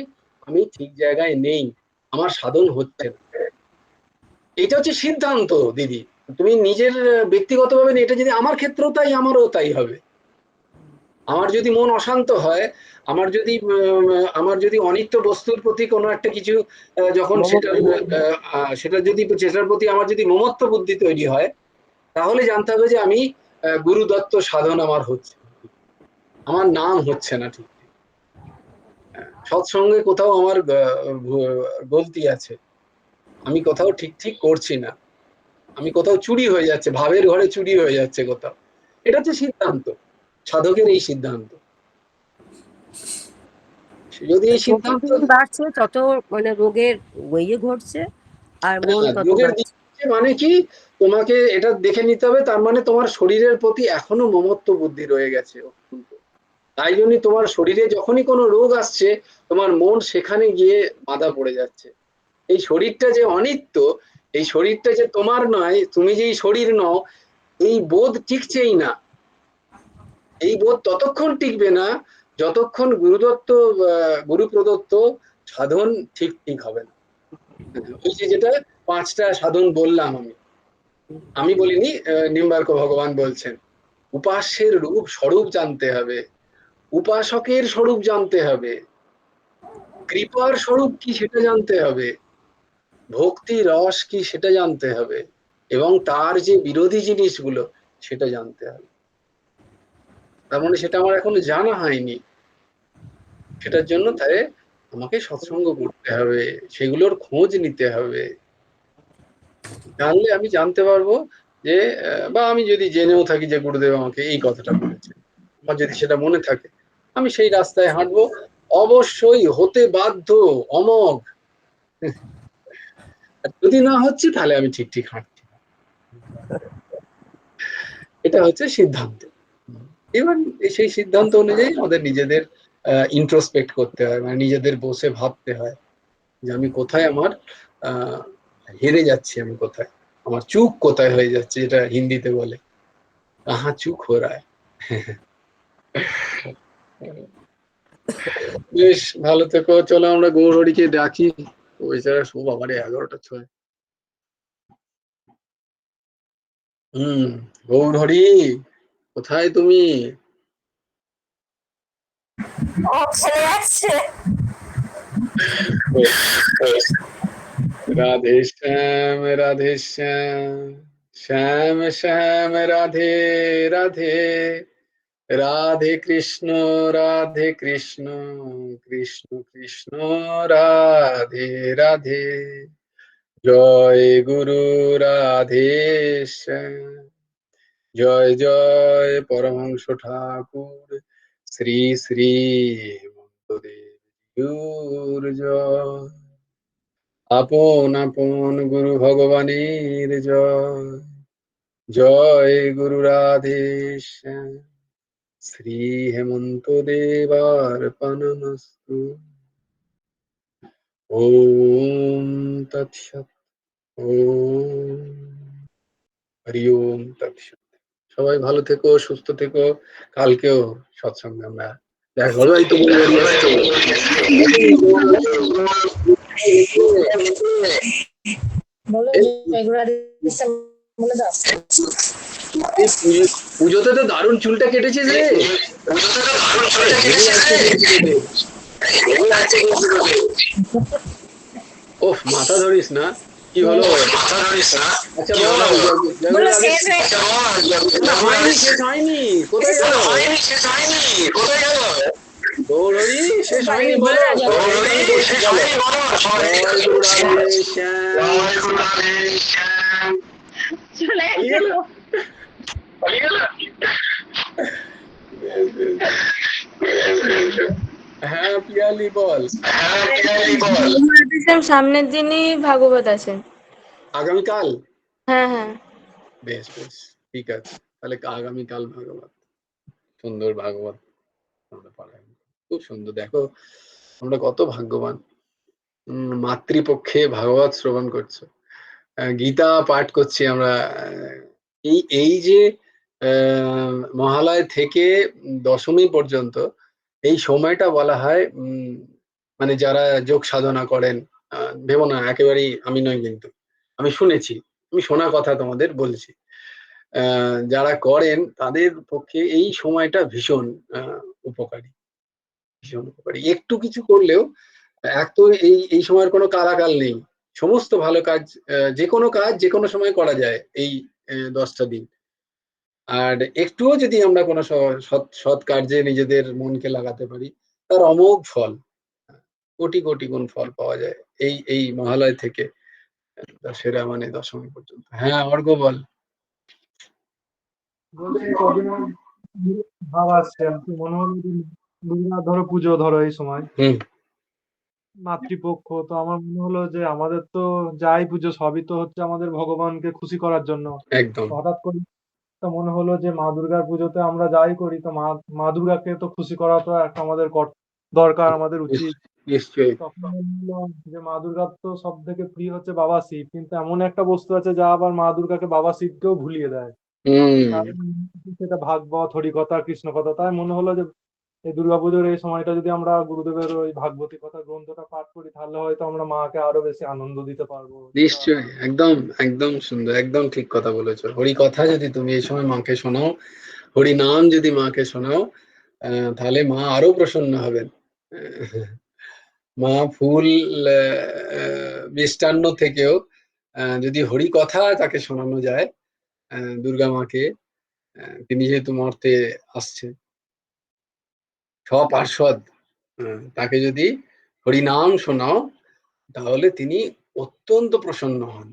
S1: আমি ঠিক জায়গায় নেই, আমার সাধন হচ্ছে না। এটা হচ্ছে সিদ্ধান্ত দিদি। তুমি নিজের ব্যক্তিগতভাবে এটা যদি আমার ক্ষেত্রেও তাই, আমারও তাই হবে। আমার যদি মন অশান্ত হয়, আমার যদি অনিত্য বস্তুর প্রতি কোনো একটা কিছু যখন সেটার প্রতি আমার যদি মমত্ব বুদ্ধি তৈরি হয়, তাহলে জানতে হবে যে আমি গুরুদত্ত সাধন আমার হচ্ছে, আমার নাম হচ্ছে না ঠিক। সৎসঙ্গে কোথাও আমার গলতি আছে, আমি কোথাও ঠিক করছি না, আমি কোথাও চুরি হয়ে যাচ্ছে, ভাবের ঘরে চুরি হয়ে যাচ্ছে কোথাও। এটা হচ্ছে সিদ্ধান্ত, সাধকের এই সিদ্ধান্ত। যদি এই সিদ্ধান্ত
S4: বাড়ছে তত মানে রোগের ইয়ে ঘটছে, আর মন তত
S1: রোগের
S4: বাড়ছে।
S1: দিকে মানে কি, তোমাকে এটা দেখে নিতে হবে, তার মানে তোমার শরীরের প্রতি এখনো মমত্ব বুদ্ধি রয়ে গেছে। তাই জন্য তোমার শরীরে যখনই কোনো রোগ আসছে, তোমার মন সেখানে গিয়ে বাধা পড়ে যাচ্ছে। এই শরীরটা যে অনিত্য, এই শরীরটা যে তোমার নয়, তুমি যেই শরীর নও, এই বোধ টিকছেই না। এই বোধ ততক্ষণ টিকবে না যতক্ষণ গুরু প্রদত্ত সাধন ঠিক হবে না। ওই যেটা 5টা সাধন বললাম আমি বলিনি, নিম্বার্ক ভগবান বলছেন। উপাস্যের রূপ স্বরূপ জানতে হবে, উপাসকের স্বরূপ জানতে হবে, কৃপার স্বরূপ কি সেটা জানতে হবে, ভক্তি রস কি সেটা জানতে হবে, এবং তার যে বিরোধী জিনিসগুলো সেটা জানতে হবে। তার মানে সেটা আমার এখনো জানা হয়নি। সেটার জন্য তাই আমাকে সৎসঙ্গ করতে হবে, সেগুলোর খোঁজ নিতে হবে। জানলে আমি জানতে পারবো যে বা আমি যদি জেনেও থাকি যে গুরুদেব আমাকে এই কথাটা বলেছেন, আমার যদি সেটা মনে থাকে, আমি সেই রাস্তায় হাঁটবো। অবশ্যই হতে বাধ্য, অমোঘ। যদি না হচ্ছে তাহলে আমি ঠিক হাঁটছি। এটা হচ্ছে সিদ্ধান্ত। এবার সেই সিদ্ধান্ত অনুযায়ী আমাদের নিজেদের ইন্ট্রোস্পেক্ট করতে হয়, মানে নিজেদের বসে ভাবতে হয় যে আমি কোথায় আমার হেরে যাচ্ছি, আমি কোথায়, আমার চুক কোথায় হয়ে যাচ্ছে, যেটা হিন্দিতে বলে কাহা চুক হো রা হ্যায়। বেশ ভালো থেকো। চলো আমরা গৌরহরিকে ডাকি। ওই জায়গা শো বাবারে 11টা 6। গৌরহরি কোথায় তুমি? রাধে শ্যাম রাধে শ্যাম, শ্যাম শ্যাম রাধে রাধে, রাধে কৃষ্ণ কৃষ্ণ কৃষ্ণ রাধে রাধে। জয় গুরু রাধেশ্যাম, জয় জয় পরমহংস ঠাকুর শ্রী শ্রী হেমন্তদেব জয়। আপন আপন গুরু ভগবানের জয়, জয় গুরু রাধেশ্যাম, শ্রী হেমন্ত দেবার্পণমস্তু। ওম তৎসৎ। ওম হরি ওম তৎসৎ। সবাই ভালো থেকো, সুস্থ থেকো। কালকেও সৎসঙ্গে আমরা দেখা হবে। এই তো পুজোতে তো দারুণ চুলটা কেটেছিস রে। ওহ, মাথা ধরিস না। কি হলো? আচ্ছা বল,
S4: বলো শেষ হয়ে
S1: না, হয়নি, শেষ হয়নি, কোথায় গেল গৌরহরি? শেষ হয়নি, বলো। আমি বলছি, বলো। জয় গুরু রাধে শ্যাম। পালিয়ে গেল? হ্যাঁ পিয়ালি, বল।
S5: সামনের দিনই ভাগবত আছেন।
S1: আগামীকাল?
S5: হ্যাঁ হ্যাঁ।
S1: বেশ বেশ, ঠিক আছে, তাহলে আগামীকাল ভাগবত, সুন্দর ভাগবত আমরা পারায়ণ। খুব সুন্দর। দেখো আমরা কত ভাগ্যবান, মাতৃপক্ষে ভাগবত শ্রবণ করছো, গীতা পাঠ করছি আমরা। এই এই যে মহালয় থেকে দশমী পর্যন্ত এই সময়টা বলা হয় মানে যারা যোগ সাধনা করেন, ভেবো না একেবারেই আমি নই, কিন্তু আমি শুনেছি, আমি শোনা কথা তোমাদের বলছি, যারা করেন তাদের পক্ষে এই সময়টা ভীষণ উপকারী, ভীষণ উপকারী। একটু কিছু করলেও, এক তো এই সময়ের কোনো কালাকাল নেই, সমস্ত ভালো কাজ, যে কোনো কাজ যে কোনো সময় করা যায় এই 10টা দিন। আর একটুও যদি আমরা কোনো সৎ সৎ কার্যে নিজেদের মনকে লাগাতে পারি, তার অমোঘ ফল, কোটি কোটি গুণ ফল পাওয়া যায় এই মহালয় থেকে দশেরা মানে দশমী পর্যন্ত। হ্যাঁ অর্ঘ্য বল।
S2: বলছি কদিন ভাব আসছে আর কি, মনে হলো যে দুর্গা ধরো পুজো ধরো এই সময়
S1: হুম।
S2: মাতৃপক্ষ, তো আমার মনে হলো যে আমাদের তো যাই পুজো সবই তো হচ্ছে আমাদের ভগবানকে খুশি করার জন্য।
S1: একদম।
S2: তো হঠাৎ করে তো মনে হলো যে মা দুর্গার পুজোতে আমরা যাই করি, তো মা দুর্গাকে তো খুশি করা তো একটা আমাদের দরকার, আমাদের উচিত।
S1: নিশ্চয়ই।
S2: তখন মনে হলো যে মা দুর্গার তো সব থেকে প্রিয় হচ্ছে বাবা শিব, কিন্তু এমন একটা বস্তু আছে যা আবার মা দুর্গাকে বাবা শিবকেও ভুলিয়ে দেয়।
S1: হম।
S2: কারণ সেটা ভাগবত, হরিকথা, কৃষ্ণ কথা। তাই মনে হলো যে এই দুর্গাপুজোর এই সময়টা যদি আমরা গুরুদেবের ওই ভাগবতী কথা গ্রন্থটা পাঠ করি, তাহলে হয়তো আমরা মাকে আরো বেশি আনন্দ দিতে পারবো।
S1: নিশ্চয়ই, একদম একদম সুন্দর, একদম ঠিক কথা বলেছো। হরি কথা যদি তুমি এই সময় মাকে শোনাও, হরি নাম যদি মাকে শোনাও, তাহলে মা আরো প্রসন্ন হবেন। মা ফুল মিষ্টান্ন থেকেও যদি হরি কথা তাকে শোনানো যায়, দুর্গা মাকে, তিনি যেহেতু মর্তে আসছে, সপার্ষদ, তাকে যদি হরি নাম শোনাও, তাহলে তিনি অত্যন্ত প্রসন্ন হন,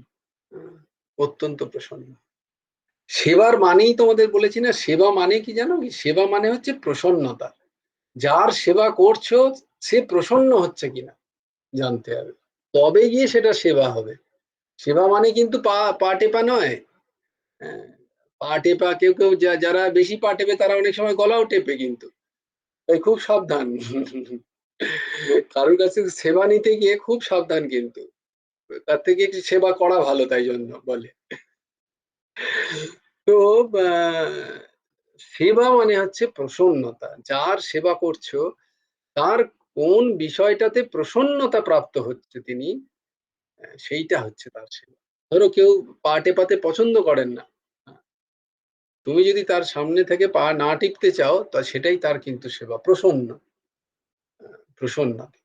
S1: অত্যন্ত প্রসন্ন। সেবার মানেই তোমাদের বলেছি না, সেবা মানে কি জানো? কি সেবা মানে হচ্ছে প্রসন্নতা। যার সেবা করছো সে প্রসন্ন হচ্ছে কিনা জানতে হবে, তবে গিয়ে সেটা সেবা হবে। সেবা মানে কিন্তু পা টেপা নয়। পা টেপা, কেউ কেউ যারা বেশি পা টেপে তারা অনেক সময় গলাও টেপে, কিন্তু তাই খুব সাবধান। কারোর কাছে সেবা নিতে গিয়ে খুব সাবধান, কিন্তু তার থেকে একটু সেবা করা ভালো, তাই জন্য বলে। তো সেবা মানে হচ্ছে প্রসন্নতা। যার সেবা করছো তার কোন বিষয়টাতে প্রসন্নতা প্রাপ্ত হচ্ছে তিনি, সেইটা হচ্ছে তার সেবা। ধরো কেউ পা টেপাতে পছন্দ করেন না, তুমি যদি তার সামনে থেকে পা না টিপতে চাও, তা সেটাই তার কিন্তু সেবা, প্রসন্ন, প্রসন্নতা।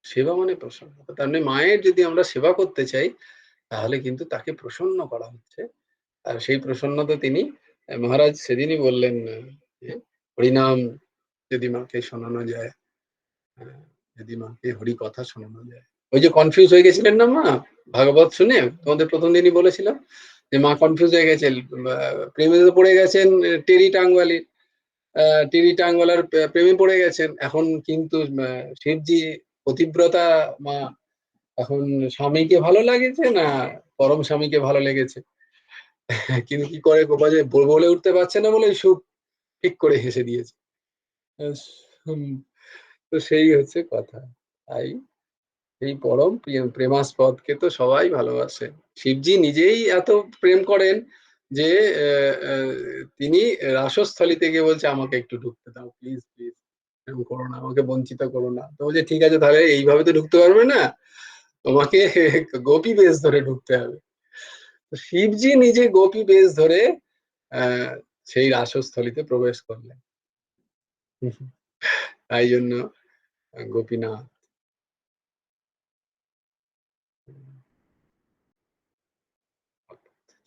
S1: সেবা মানে প্রসন্নতা। তার মানে মায়ের যদি আমরা সেবা করতে চাই, তাহলে কিন্তু তাকে প্রসন্ন করা হচ্ছে। আর সেই প্রসন্নতা তিনি, মহারাজ সেদিনই বললেন যে হরিনাম যদি মাকে শোনানো যায়, যদি মাকে হরি কথা শোনানো যায়। ওই যে কনফিউজ হয়ে গেছিলেন না মা ভাগবত শুনে, তোমাদের প্রথম দিনই বলেছিলাম যে মা কনফিউজ হয়ে গেছেন, প্রেমে তো পড়ে গেছেন টেরি টাঙ্গওয়ালির, টেরি টাঙ্গওয়ালার প্রেমে পড়ে গেছেন। এখন কিন্তু শিবজি পতিব্রতা মা, এখন স্বামীকে ভালো লাগেছে না পরম স্বামীকে ভালো লেগেছে, কিন্তু কি করে গোপালে বলে উঠতে পারছে না বলে সুখ ঠিক করে হেসে দিয়েছে। তো সেই হচ্ছে কথা। তাই এই পরম প্রেমাস্পদকে তো সবাই ভালোবাসে। শিবজি নিজেই এত প্রেম করেন যে তিনি রাসস্থলীতে গিয়ে বলছে আমাকে একটু ঢুকতে দাও, প্লিজ প্লিজ, এরকম করো না, আমাকে বঞ্চিত করো না। তো বলছে ঠিক আছে, তাহলে এইভাবে তো ঢুকতে পারবে না, তোমাকে গোপী বেশ ধরে ঢুকতে হবে। তো শিবজি নিজে গোপী বেশ ধরে আহ সেই রাসস্থলীতে প্রবেশ করলেন। তাই জন্য গোপীনাথ।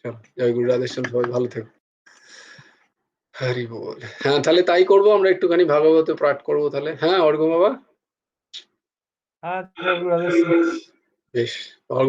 S1: চলো, জয় গুরু রাধেশ্যাম, সবাই ভালো থেকো। হরি বল। হ্যাঁ, তাহলে তাই করবো, আমরা একটুখানি ভাগবত পাঠ করবো তাহলে। হ্যাঁ, অর্ঘ্য বাবা,
S2: হ্যাঁ, জয় গুরু রাধেশ্যাম।
S1: বেশ। ভাগবত